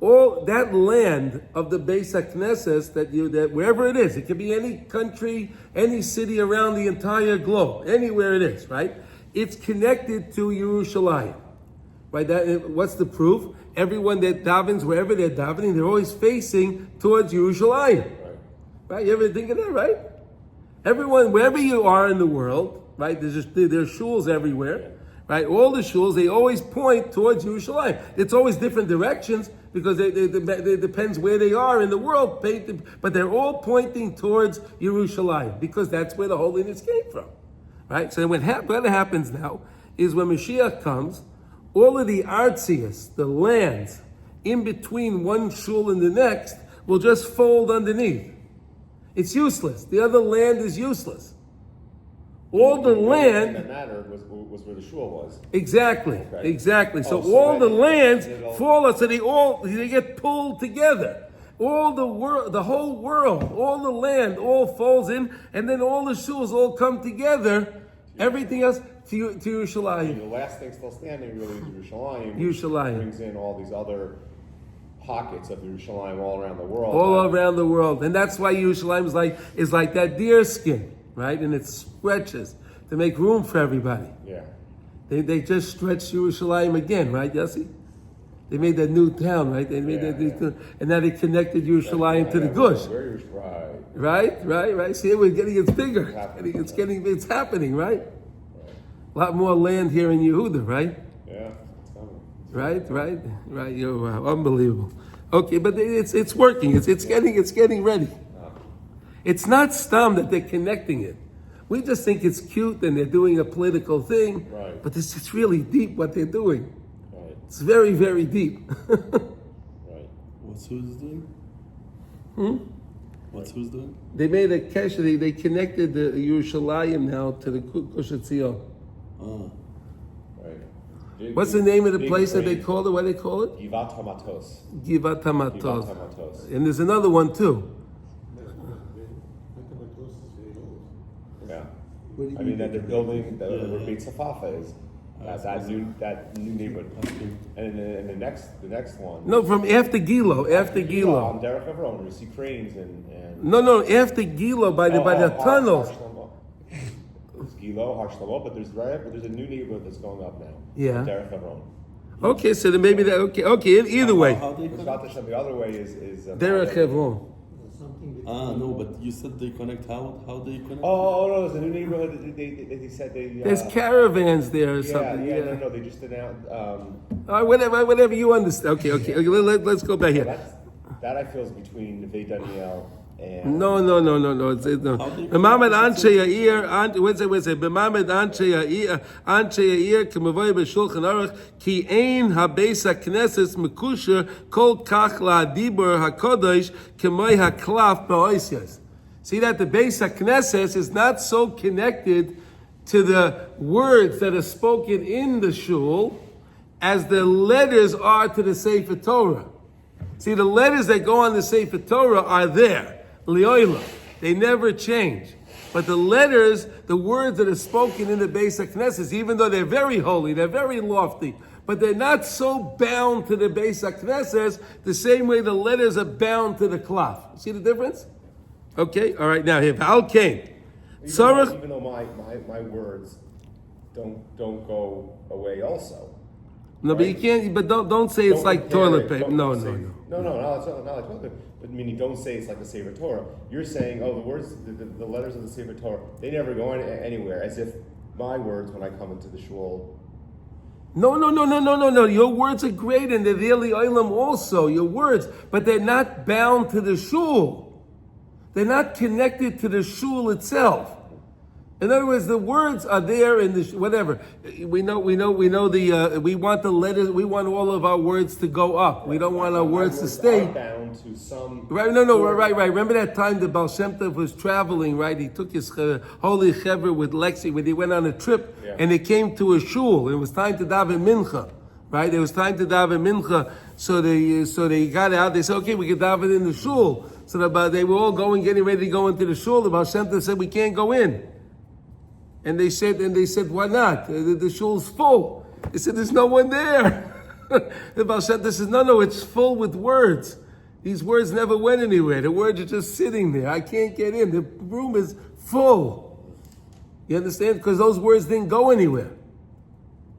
All that land of the Beit Hakness that wherever it is, it could be any country, any city around the entire globe, anywhere it is, right? It's connected to Yerushalayim, right? What's the proof? Everyone that davens, wherever they're davening, they're always facing towards Yerushalayim, right? You ever think of that, right? Everyone, wherever you are in the world, right? There's shuls everywhere, right? All the shuls, they always point towards Yerushalayim. It's always different directions, because it depends where they are in the world, but they're all pointing towards Yerushalayim, because that's where the holiness came from, right? So what happens now is when Mashiach comes, all of the artzias, the lands in between one shul and the next, will just fold underneath. It's useless. The other land is useless. All the land that mattered was where the shul was. Exactly. So so all the lands it'll fall, so they get pulled together. All the world, the whole world, all the land, all falls in, and then all the shuls all come together. Everything else to Yerushalayim. The last thing still standing really is Yerushalayim. Yerushalayim. Brings in all these other pockets of Yerushalayim all around the world. All around the world, and that's why Yerushalayim is like that deer skin, right? And it stretches to make room for everybody. Yeah. They just stretched Yerushalayim again, right, Yossi? They made that new town, right? They made that new town, and now they connected Yerushalayim to the Gush. Right. See, we're getting it's bigger. It's happening, right? A lot more land here in Yehuda, right? Yeah. Right. You're unbelievable. Okay, but it's working. It's getting ready. It's not stam that they're connecting it. We just think it's cute and they're doing a political thing, right. But it's really deep what they're doing. Right. It's very, very deep. Right. What's who's doing? What's who's doing? They made a kesher. They connected the Yerushalayim now to the Gush Etzion. Oh. Right. What's the name of the place that they call it? What do they call it? Givat Hamatos. Givat Hamatos. Givat Hamatos. And there's another one too. Yeah. What do you I mean, that they're building, where Yeah. Beit Safafa is, that new neighborhood. And the next one. No, from after Gilo, after On Gilo. Derek Everon, where you see cranes and. No, after Gilo, by the tunnels. There's Gilo, Har Shlomo, but there's a new neighborhood that's going up now. Yeah. Derek Everon. Okay, so then maybe that, okay, either way. How they It's connect? not the other way is. Derech Hebron. Something between. No, but you said they connect. How they connect? Oh no, there's a new neighborhood. They said they. There's caravans there or Yeah, something. no, they just announced. All right, whatever you understand. Okay, let's go back here. That I feel is between Neve Daniel and. No. It's no. B'mamed Anshe Yair, what's it? B'mamed Anshe Yair, k'mavoy b'shulchan aruch, ki ein habeis haknesses mekusher kol kach la'adibur hakodesh k'moy haklaf ba'oisyas. See that the Beis HaKnesses is not so connected to the words that are spoken in the shul as the letters are to the Sefer Torah. See, the letters that go on the Sefer Torah are there. Lioila. They never change. But the letters, the words that are spoken in the Beis HaKnesses, even though they're very holy, they're very lofty, but they're not so bound to the Beis HaKnesses the same way the letters are bound to the Klaf. See the difference? Okay, all right, now here, Val came. Even though my words don't go away also. No, but you can't, but don't say it's like toilet paper. No. It's not like toilet paper. But meaning, don't say it's like the Sefer Torah. You're saying, the words, the letters of the Sefer Torah, they never go anywhere. As if my words, when I come into the shul. No. Your words are great, and they're there Olam also. Your words, but they're not bound to the shul. They're not connected to the shul itself. In other words, the words are there in the whatever. We know the. We want the letters. We want all of our words to go up. We don't want our words to stay bound to some. Right? No. Right. Remember that time the Baal Shem Tov was traveling, right? He took his holy chevra with Lexi when he went on a trip, and they came to a shul. It was time to daven mincha, right? It was time to daven mincha. So they got out. They said, okay, we can daven in the shul. So they were all getting ready to go into the shul. The Baal Shem Tov said, we can't go in. And they said, why not? The shul's full. They said, there's no one there. The Baal Shem Tov says, no, it's full with words. These words never went anywhere. The words are just sitting there. I can't get in. The room is full. You understand? Because those words didn't go anywhere.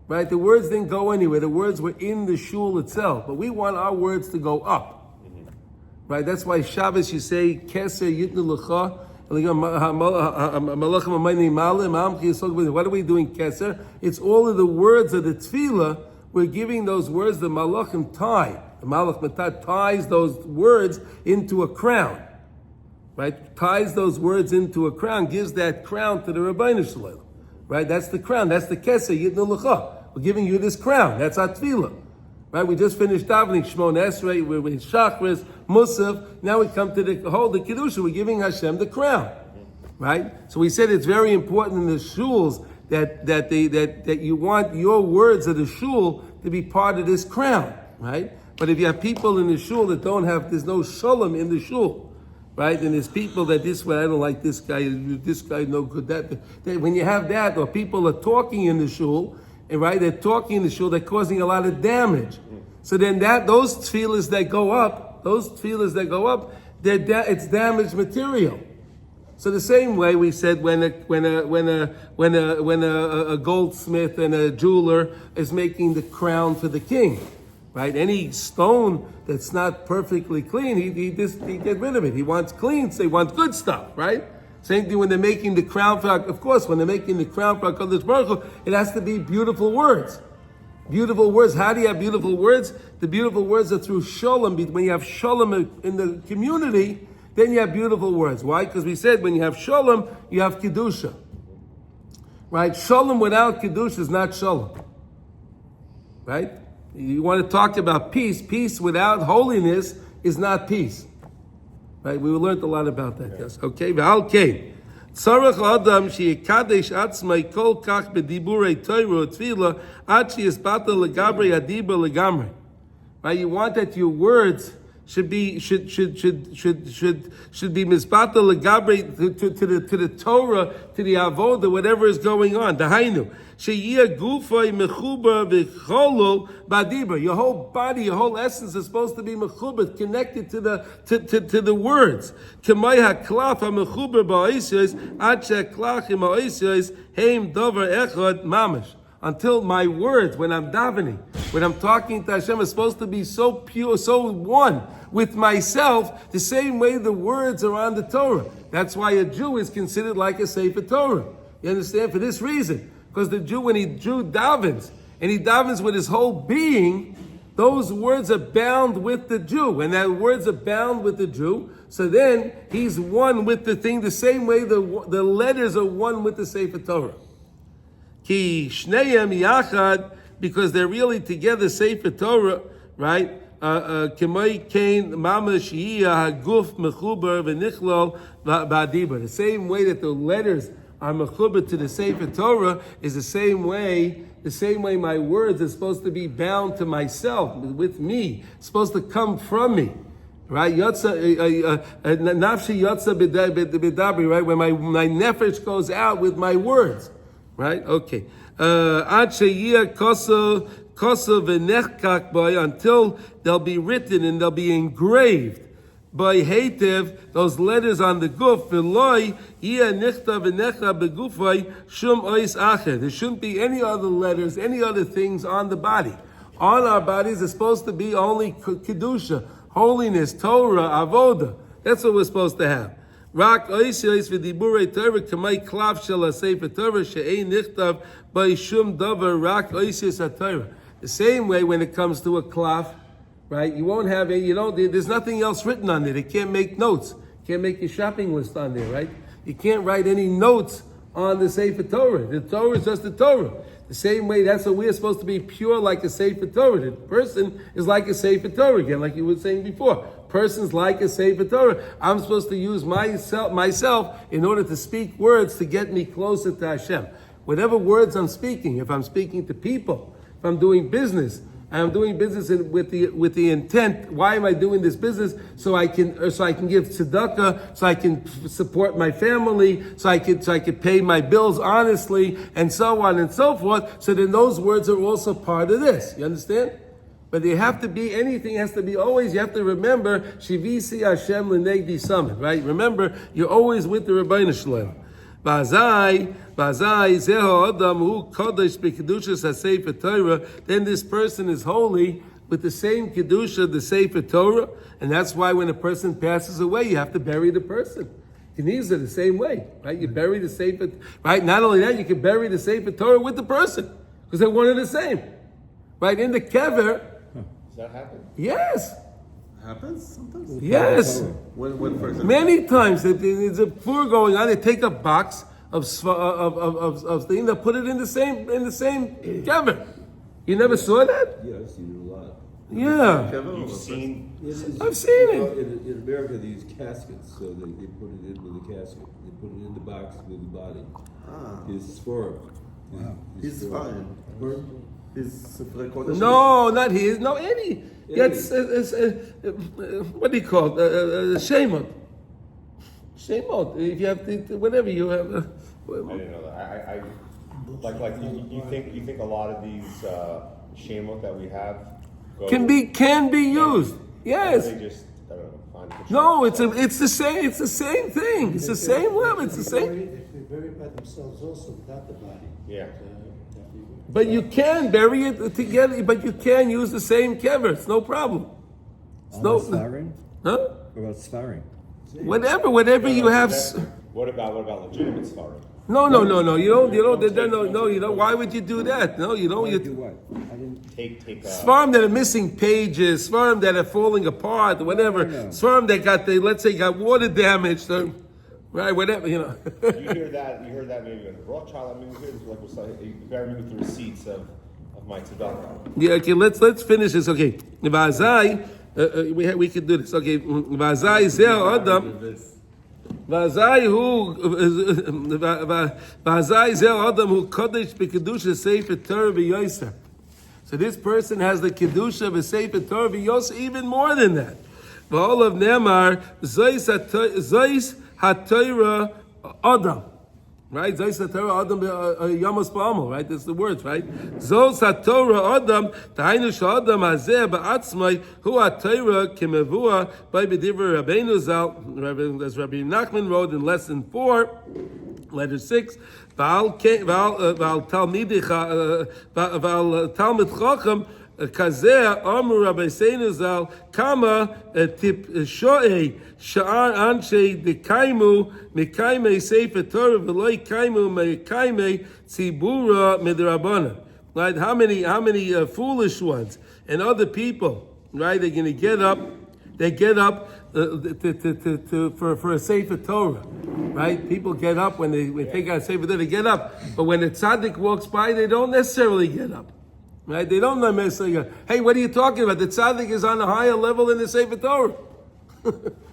Right? The words didn't go anywhere. The words were in the shul itself. But we want our words to go up. Right? That's why Shabbos you say, Keser Yitnu L'cha. What are we doing, Keser? It's all of the words of the tefillah. We're giving those words the malachim tie. The malach matat ties those words into a crown. Right? Ties those words into a crown, gives that crown to the Rabbeinu Shalom. Right? That's the crown. That's the Keser Yitnu L'cha. We're giving you this crown. That's our tefillah. Right? We just finished davening Shmon Esrei, we're with Shachris, Musaf. Now we come to the Kedusha. We're giving Hashem the crown. Right? So we said it's very important in the shuls that you want your words of the shul to be part of this crown. Right? But if you have people in the shul that there's no shalom in the shul. Right? And there's people that this way, I don't like this guy no good. That when you have that, or people are talking in the shul, and right, they're talking in the shul, they're causing a lot of damage. So then those tefillahs that go up, it's damaged material. So the same way we said when a goldsmith and a jeweler is making the crown for the king, right? Any stone that's not perfectly clean, he get rid of it. He wants clean, so he wants good stuff, right? Same thing when they're making the crown for, of course, when they're making the crown for HaKadosh Baruch Hu, it has to be beautiful words. Beautiful words. How do you have beautiful words? The beautiful words are through shalom. When you have shalom in the community, then you have beautiful words. Why? Because we said when you have shalom, you have kedusha. Right? Shalom without kedusha is not shalom. Right? You want to talk about peace. Peace without holiness is not peace. Right, we learned a lot about that, yes. Okay, okay. Tzarech Adam sheyikadesh atzmai kol kach bediburei Torah tefillah ad sheyisbata legabrei adibur legamrei. Right, you want that your words should be misbatel legabre to the Torah, to the avoda, whatever is going on. Dahainu sheyia gufay mechubar v'cholol badibra. Your whole body, your whole essence is supposed to be mechubar, connected to the words. K'may haklaf hamechubar ba'osyos ad sheklach im ha'osyos heim davar echad mamash. Until my words, when I'm davening, when I'm talking to Hashem, is supposed to be so pure, so one with myself, the same way the words are on the Torah. That's why a Jew is considered like a Sefer Torah. You understand? For this reason. Because the Jew, when Jew davens, and he davens with his whole being, those words are bound with the Jew. And that words are bound with the Jew, so then he's one with the thing, the same way the letters are one with the Sefer Torah. Ki shneim yachad, because they're really together, Sefer Torah, right? K'may kain mamash yiyah haguf mechubar v'nichlol ba'adibra. The same way that the letters are mechubar to the Sefer Torah is the same way my words are supposed to be bound to myself, with me, supposed to come from me. Right, nafshi yotza b'dabri. Right, when my nefesh goes out with my words. Right? Okay. Ad sheyia koso v'nechkak by, until they'll be written and they'll be engraved by heitev, those letters on the guf. V'loi yia nichta v'necha begufay shum ois acher. There shouldn't be any other letters, any other things on the body. On our bodies is supposed to be only kedusha, holiness, Torah, avoda. That's what we're supposed to have. Rak oisyos v'diburei Torah k'may klav shel Sefer Torah she'ein nichtav by shum davar rak oisyos haTorah. The same way when it comes to a klav, right? You won't have there's nothing else written on there. They can't make notes. Can't make your shopping list on there, right? You can't write any notes on the Sefer Torah. The Torah is just the Torah. The same way, that's what we're supposed to be, pure like a Sefer Torah. The person is like a Sefer Torah, again, like you were saying before. Person's like a Sefer Torah. I'm supposed to use myself in order to speak words to get me closer to Hashem. Whatever words I'm speaking, if I'm speaking to people, if I'm doing business, and I'm doing business with the intent. Why am I doing this business? So I can give tzedakah, so I can support my family, so I can pay my bills honestly, and so on and so forth. So then those words are also part of this. You understand? But they have to be, anything has to be always, you have to remember, Shivisi Hashem L'negdi Summit, right? Remember, you're always with the Rebbeinu Shalom. Bazai, Zeho Adam Hu Kodesh B'Kedushas HaSefer Torah. Then this person is holy with the same Kedusha of the Sefer Torah. And that's why when a person passes away, you have to bury the person. Kenizah the same way, right? You bury the Sefer, right? Not only that, you can bury the Sefer Torah with the person. Because they're one and the same. Right? In the kever. Does that happen? Yes. Happens sometimes? Yes. When for example? Many times, there's a pour going on. They take a box of things, they put it in the same kever. You never saw that? Yeah, I've seen it a lot. Yeah. You've seen. I've seen it. In America, they use caskets, so they put it in with a casket. They put it in the box with the body. His sperm. He's fine. His No, not his. No, any. That's what do you call it? Shemot. Shemot. If you have to, whatever you have. I didn't know that. I you think a lot of these shemot that we have can be used. Yes. They just I don't know. Find No, it's the same. It's the same thing. It's the same level. It's the same. They bury by themselves also without the body. Yeah. But you can bury it together. But you can use the same kever. It's no problem. It's Sfarim? Huh? What about Sfarim? Whatever you have. What about legitimate svarim? No. You don't. Why would you do that? No, you don't. Do what? I didn't. Take Svarim that are missing pages, Svarim that are falling apart, whatever. Svarim that got water damage, right? Whatever, You hear that maybe in the Rothschild. I mean, you hear this you bury me with the receipts of my tzedakah. Yeah. Okay. Let's finish this. Okay. Vazai, we can do this. Okay. Vazai zeh adam. Vazai zeh adam hu kodesh b'kedusha sefer Torah v'yoser. So this person has the kedusha of a sefer Torah v'yoser, even more than that. V'ol of Nemar, Zois HaTorah Adam. Right? Zois HaTorah Adam Yamos Ba'amol, right? That's the words, right? Zois HaTorah Adam, Tahainu Sh'Adam Hazeh Ba'atzmai, Hu HaTorah Kimevua, by B'divrei Rabbeinu Zal, as Rabbi Nachman wrote in lesson 4, letter 6, Val Talmid Chacham, Kazeh Amur Rabbeinu Zal, Kama Tip Shoei Sha'ar Anshe Dekaimu Mekaime Sefer Torah V'loi Kaimu Mekaime Tzibura Midrabanan. Right? How many foolish ones and other people, right? They're going to get up. They get up for a Sefer Torah, right? People get up when they take out a Sefer Torah. They get up, but when a tzaddik walks by, they don't necessarily get up. Right? They don't necessarily go, hey, what are you talking about? The tzaddik is on a higher level than the Sefer Torah.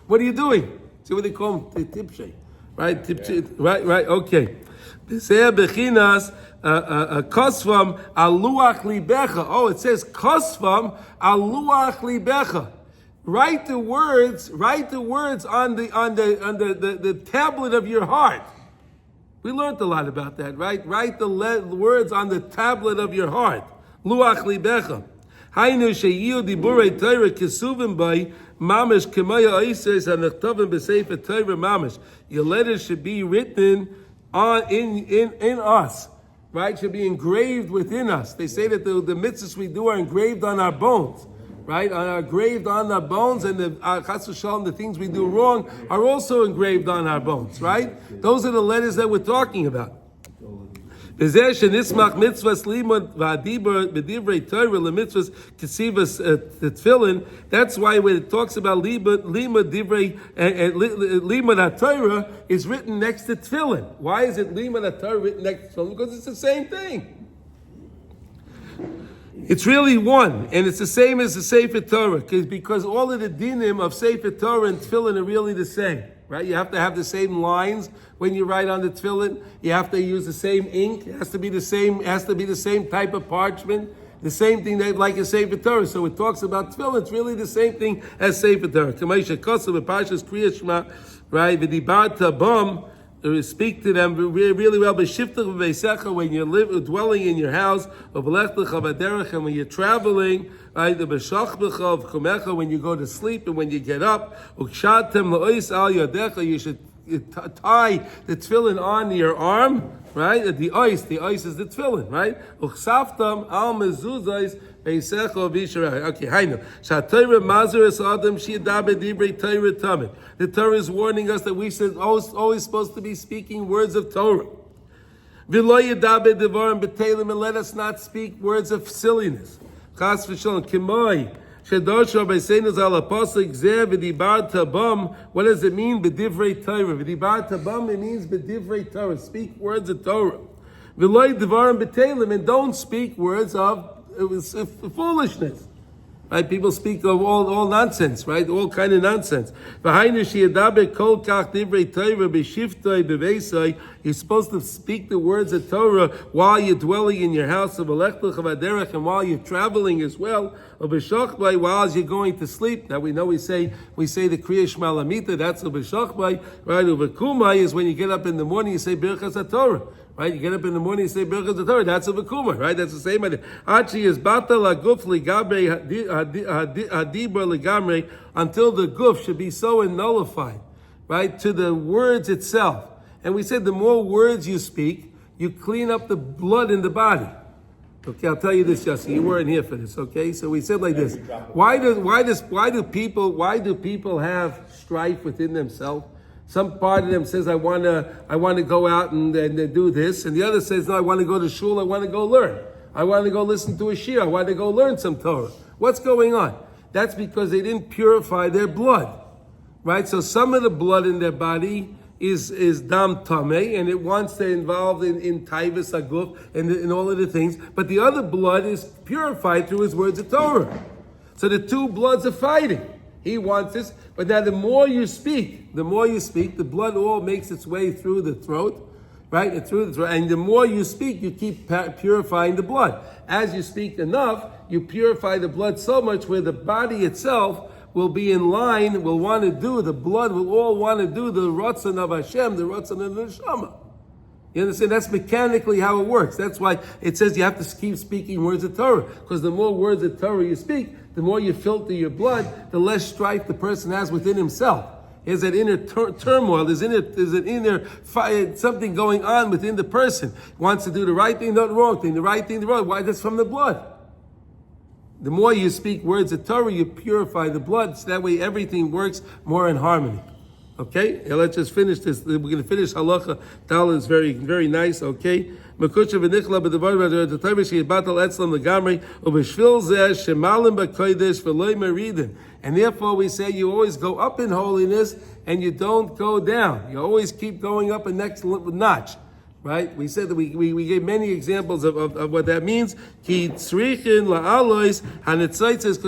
What are you doing? See what they call him? Tipshay. Right? Tipshay. Right, okay. B'seh bechinas kosvam aluach libecha. Oh, it says kosvam aluach libecha. Write the words on the tablet of your heart. We learned a lot about that, right? Write the words on the tablet of your heart. Luach libecha. Hainu sheyiu diburei Torah kesuvim by mamish kemaya oises hanachtavim b'sefer Torah mamish. Your letters should be written in us, right? Should be engraved within us. They say that the mitzvahs we do are engraved on our bones, right? Engraved on our bones, and the chas v'shalom, the things we do wrong are also engraved on our bones, right? Those are the letters that we're talking about. That's why when it talks about lima divrei lima Torah is written next to tefillin. Why is it lima Torah written next to tefillin? Because it's the same thing. It's really one, and it's the same as the Sefer Torah, because all of the dinim of Sefer Torah and tefillin are really the same. Right? You have to have the same lines when you write on the tefillin. You have to use the same ink. It has to be the same. It has to be the same type of parchment. The same thing that like a Sefer Torah. So it talks about tefillin. It's really the same thing as Sefer Torah. Kamaisha kosav b'parshas Kriyas Shema. Right? V'dibarta bam. Speak to them really well. B'shiftach v'veisecha, when you're dwelling in your house. V'v'lechtach v'aderech, and when you're traveling. Right, the b'shachbecha of kumecha, when you go to sleep and when you get up. Ukshatem la'ois al yadecha, you should tie the tefillin on your arm. Right, the ois is the tefillin. Right, uksaftam al mezuzais beisecha v'yisharei. Okay, hainu. Shatayra mazeres adam shiadabe divrei Torah tamid. The Torah is warning us that we should always supposed to be speaking words of Torah. V'lo yadabe devarim b'teilim, and let us not speak words of silliness. Chas v'shalom kimoi shedosh rabbeinu zal apostle gzer v'dibarta bam. What does it mean? B'divrei Torah. V'dibarta bam, it means b'divrei Torah. Speak words of Torah. V'lo devarim b'teilim, and don't speak words of foolishness. Right? People speak of all nonsense, right? All kind of nonsense. You're supposed to speak the words of Torah while you're dwelling in your house, and while you're traveling as well, while you're going to sleep. Now we know we say the Kriya Shema Lamita, that's the B'shachbay, right? Uvekumai is when you get up in the morning, you say Birchas HaTorah. Right, you get up in the morning and say Birchas Torah. That's a v'kuma, right? That's the same idea. Achi is batal aguf ligabre hadibra ligamre, until the guf should be so nullified, right, to the words itself. And we said the more words you speak, you clean up the blood in the body. Okay, I'll tell you this, Yossi. You weren't here for this. Okay, so we said like this: why do people have strife within themselves? Some part of them says, I want to go out and do this. And the other says, no, I want to go to shul. I want to go learn. I want to go listen to a shir. I want to go learn some Torah. What's going on? That's because they didn't purify their blood. Right? So some of the blood in their body is dam tameh, and it wants to involve in taivas aguf and in all of the things. But the other blood is purified through his words of Torah. So the two bloods are fighting. He wants this, but now the more you speak, the blood all makes its way through the throat, right? And through the throat, and the more you speak, you keep purifying the blood. As you speak enough, you purify the blood so much where the body itself will be in line, will want to do, the blood will all want to do the Ratzon of Hashem, the Ratzon of the Neshama. You understand? That's mechanically how it works. That's why it says you have to keep speaking words of Torah. Because the more words of Torah you speak, the more you filter your blood, the less strife the person has within himself. There's that inner turmoil. There's an inner fire, something going on within the person. Wants to do the right thing, not the wrong thing. The right thing, the wrong. Why? That's from the blood. The more you speak words of Torah, you purify the blood. So that way everything works more in harmony. Okay? Now let's just finish this. We're going to finish halacha. Tal is very, very nice. Okay? And therefore we say you always go up in holiness and you don't go down. You always keep going up a next notch. Right? We said that we gave many examples of what that means. Because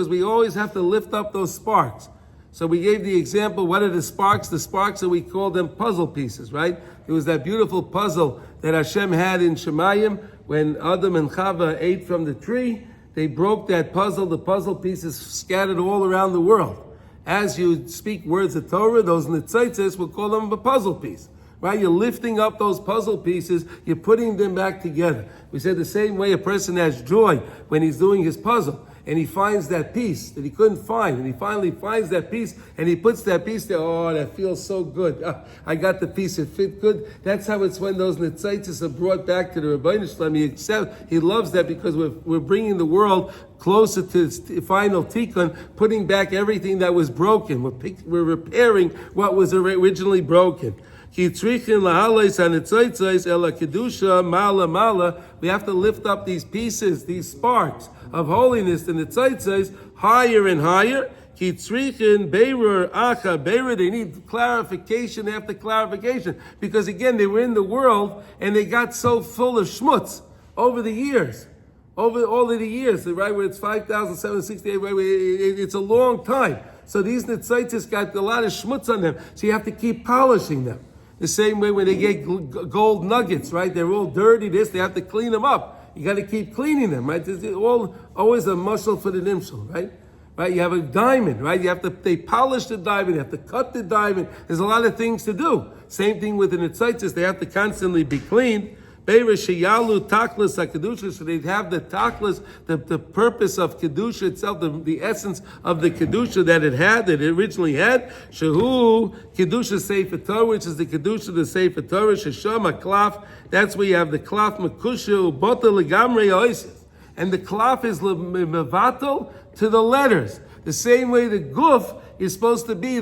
we always have to lift up those sparks. So we gave the example, what are the sparks? The sparks, we call them puzzle pieces, right? It was that beautiful puzzle that Hashem had in Shemayim when Adam and Chava ate from the tree. They broke that puzzle. The puzzle pieces scattered all around the world. As you speak words of Torah, those nitzitzes, we'll call them a puzzle piece. Right? You're lifting up those puzzle pieces, you're putting them back together. We said the same way a person has joy when he's doing his puzzle and he finds that piece that he couldn't find, and he finally finds that piece and he puts that piece there. Oh, that feels so good. I got the piece, it fit good. That's how it's when those nitzaitis are brought back to the Rebbeinu Shalom. He loves that because we're bringing the world closer to its final tikkun, putting back everything that was broken. We're repairing what was originally broken. We have to lift up these pieces, these sparks of holiness and the tzaitzais higher and higher. They need clarification after clarification. Because again, they were in the world and they got so full of schmutz over the years. Over all of the years, right, where it's 5,768, it's a long time. So these nitzaitis got a lot of schmutz on them. So you have to keep polishing them. The same way when they get gold nuggets, right? They're all dirty, they have to clean them up. You got to keep cleaning them, right? There's always a muscle for the nimshal, right? Right? You have a diamond, right? They polish the diamond, you have to cut the diamond. There's a lot of things to do. Same thing with the nitzaitis, they have to constantly be cleaned. So they'd have the taklas, the purpose of kedusha itself, the essence of the kedusha that it originally had. Shehu kedusha sefer Torah, which is the kedusha the sefer Torah. Shesham klaf. That's where you have the klaf makusha ubota legamrei oisis, and the klaf is mevatel to the letters. The same way the guf is supposed to be,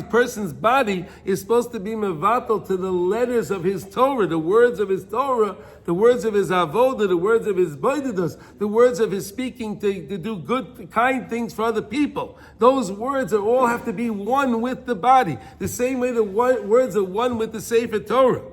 person's body is supposed to be mevatel to the letters of his Torah, the words of his Torah, the words of his avodah, the words of his boidados, the words of his speaking to do good, kind things for other people. Those words all have to be one with the body. The same way the words are one with the Sefer Torah.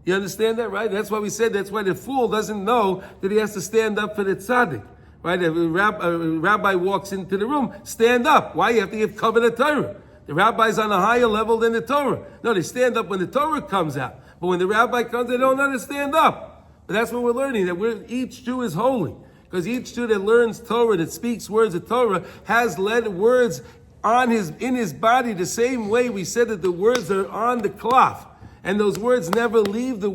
You understand that, right? That's why we said, that's why the fool doesn't know that he has to stand up for the tzaddik. Right? A rabbi walks into the room, stand up. Why? You have to give covenant Torah. The rabbi's on a higher level than the Torah. No, they stand up when the Torah comes out. But when the rabbi comes, they don't understand up. But that's what we're learning, that each Jew is holy. Because each Jew that learns Torah, that speaks words of Torah, has led words in his body the same way we said that the words are on the cloth. And those words never leave the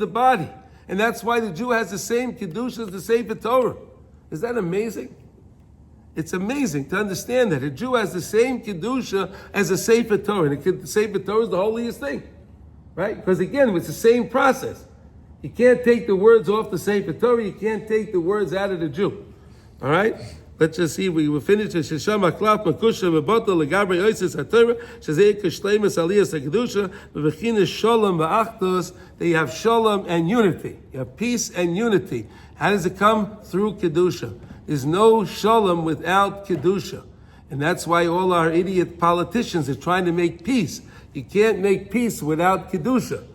body. And that's why the Jew has the same kedusha as the Sefer Torah. Is that amazing? It's amazing to understand that a Jew has the same kedusha as a Sefer Torah. And the Sefer Torah is the holiest thing, right? Because again, it's the same process. You can't take the words off the Sefer Torah. You can't take the words out of the Jew. All right? Let's just see. We will finish the Shesham HaKlaf Makusha V'Bota L'Gabrei Oises HaTorah Shezei K'Shleimus Aliyas HaKedusha V'Vechines Shalom V'Achdus. That you have shalom and unity. You have peace and unity. How does it come? Through Kedusha. There's no shalom without Kedusha. And that's why all our idiot politicians are trying to make peace. You can't make peace without Kedusha.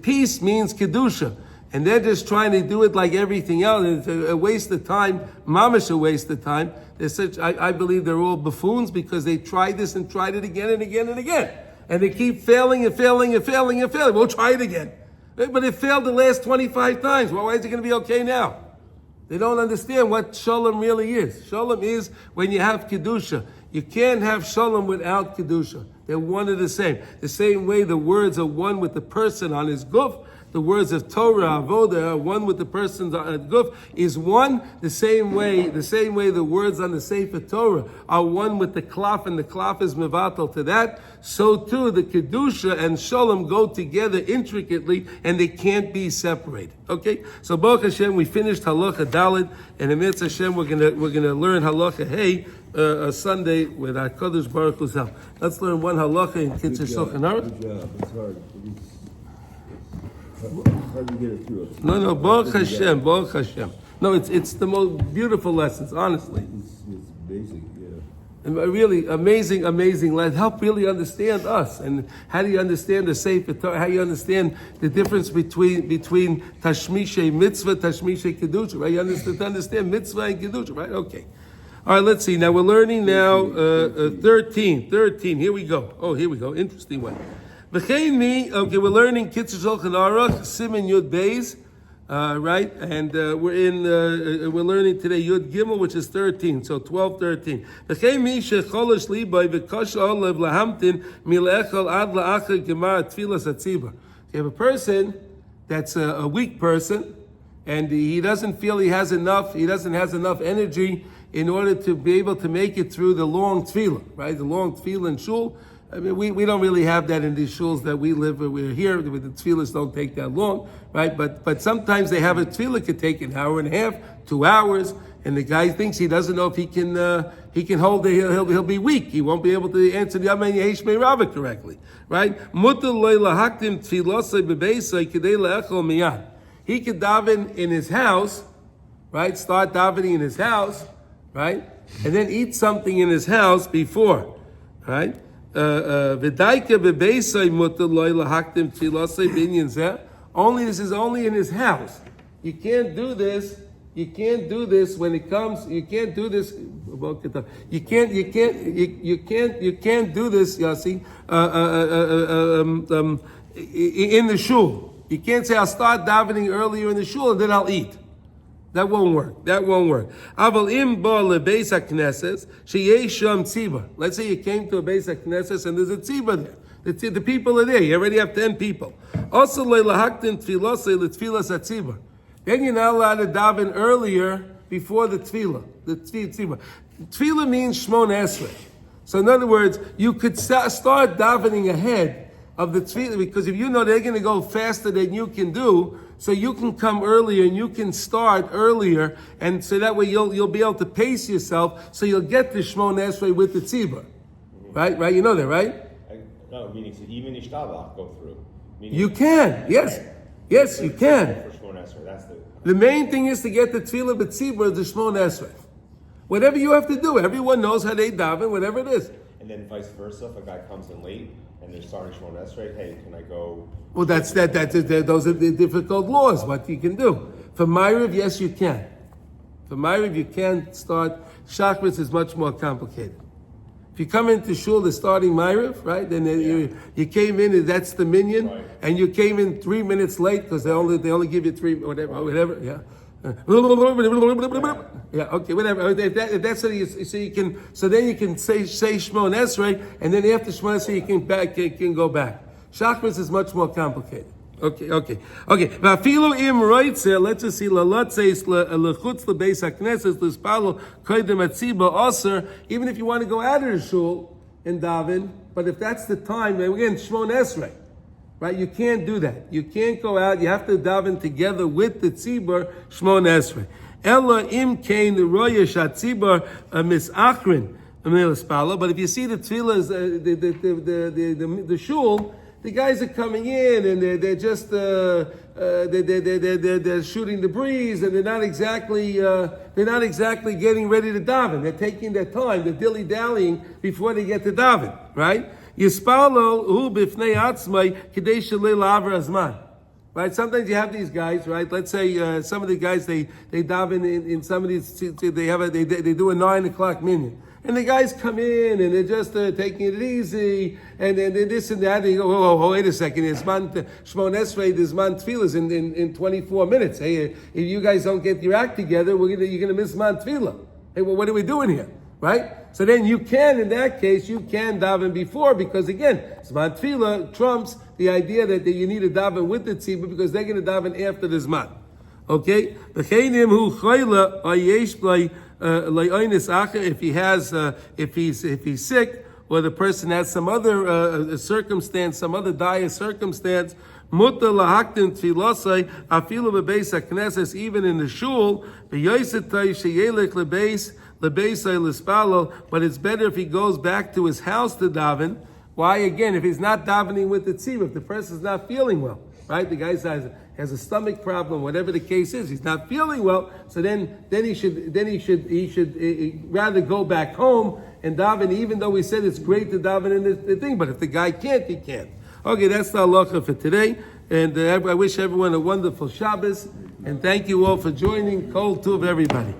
Peace means Kedusha. And they're just trying to do it like everything else. It's a waste of time, mamish a waste of time. I believe they're all buffoons because they tried this and tried it again and again and again. And they keep failing and failing and failing and failing. We'll try it again. But it failed the last 25 times. Well, why is it going to be okay now? They don't understand what shalom really is. Shalom is when you have Kedusha. You can't have shalom without kedusha. They're one and the same. The same way the words are one with the person on his guf, the words of Torah, Avodah, are one with the person's guf, is one. The same way the words on the Sefer Torah are one with the klaf, and the klaf is mevatel to that. So too, the kedusha and shalom go together intricately, and they can't be separated. Okay, so Baruch Hashem, we finished halacha Daled, and in Mitzvah Hashem, we're gonna learn halacha Hey Sunday with our Kodesh Baruch Hu's help. Let's learn one halacha in Kitzur Shulchan Aruch. Good job. It's hard. Hard to get it through. No, Baruch Hashem, Baruch Hashem. No, it's the most beautiful lessons, honestly. It's basic, yeah. And really amazing lessons. Help really understand us. And how do you understand the Sefer Torah? How do you understand the difference between Tashmishay Mitzvah, Tashmishay Kedusha, right? You understand Mitzvah and Kedusha, right? Okay. All right, let's see. Now we're learning now 13. Here we go. Oh, here we go. Interesting one. Okay, we're learning Kitzur Shulchan Aruch, Siman Yud Beis, right? And we're learning today Yud Gimel, which is 13, so 12, 13. Okay, mi shecholish libay v'kosha olev lahamtin milechol ad la'achar gemar tfilas atziba. You have a person that's a weak person, and he doesn't feel he doesn't have enough energy in order to be able to make it through the long tefillah, right? The long tefillah in shul. I mean, we don't really have that in these shuls that we live where we're here. The tefillahs don't take that long, right? But sometimes they have a tefillah could take an hour and a half, 2 hours, and the guy thinks he doesn't know if he can hold it. He'll be weak. He won't be able to answer the Amen Yehesh Me'Rava correctly, right? He could daven in his house, right? Start davening in his house, right? And then eat something in his house before, right? Only this is only in his house. You can't do this when it comes. You can't do this. You can't do this, Yossi, in the shul. You can't say I'll start davening earlier in the shul and then I'll eat. That won't work. Aval im ba lebeis haknesses sheyesh sham tziba. Let's say you came to a beis haknesses and there's a tziba there. The people are there. You already have 10 people. Also leilahaktin tfilasei letfilas atziba. Then you're not allowed to daven earlier before the tefillah. The tefillah. Tefillah means Shmon Esrei. So in other words, you could start davening ahead of the tefillah, because if you know they're going to go faster than you can do, so you can come earlier and you can start earlier, and so that way you'll be able to pace yourself, so you'll get the Shmon Esrei with the tzibah, right? You know that, right? No, meaning so even Ishtabach go through. You can, yes, you can. For Shmon Esrei, that's the main thing is to get the tefillah b'tzibah, the Shmon Esrei. Whatever you have to do, everyone knows how they daven, whatever it is. And then vice versa, if a guy comes in late and they're starting Shmon Esrei, hey, can I go? Well, those are the difficult laws, what you can do. For Ma'ariv, yes, you can. For Ma'ariv, you can start. Shachris is much more complicated. If you come into shul, they're starting Ma'ariv, right? Then you came in, and that's the minyan, right. And you came in 3 minutes late because they only give you 3, whatever, yeah. Yeah, okay, whatever. If that's so you can. So then you can say Shmon Esrei, and then after Shmon Esrei you can go back. Shachris is much more complicated. Okay. Vafilu im roitzer. Let's just see. Lalatzeis lechutz lebeis haknesses lispalo koydem atziba aser. Even if you want to go out of the shul and daven, but if that's the time, again Shmon Esrei. Right, you can't do that. You can't go out. You have to daven together with the tzibur Shmon Esrei. Ella im kain roya shatzibur misachrin milaspala. But if you see the tefillas, the shul, the guys are coming in and they're just they're shooting the breeze, and they're not exactly getting ready to daven. They're taking their time. They're dilly dallying before they get to daven. Right. Yispalo hu b'fnei atzmai k'dei shalei la'avar hazman. Right? Sometimes you have these guys, right? Let's say some of the guys they daven in some of these they do a 9 o'clock minyan, and the guys come in and they're just taking it easy, and then this and that. And you go, oh, wait a second, it's Shmon Esrei, there's man tefillas in 24 minutes. Hey, if you guys don't get your act together, you're gonna miss man tefillah. Hey, well, what are we doing here, right? So then you can, in that case, you can daven before, because again, Zman Tefillah trumps the idea that you need to daven with the tzibur, because they're going to daven after the Zman. Okay? If he's sick, or the person has some other circumstance, some other dire circumstance, mutter lahaktin tfilasai afilu bebeis haknesses, even in the shul, beyosetai sheyelech lebeis lispalo. But it's better if he goes back to his house to daven. Why? Again, if he's not davening with the tzibur, if the person's not feeling well, right? The guy has a stomach problem, whatever the case is, he's not feeling well. So then he should rather go back home and daven, even though we said it's great to daven in the thing. But if the guy can't, he can't. Okay, that's the halacha for today. And I wish everyone a wonderful Shabbos. And thank you all for joining. Kol Tov, everybody.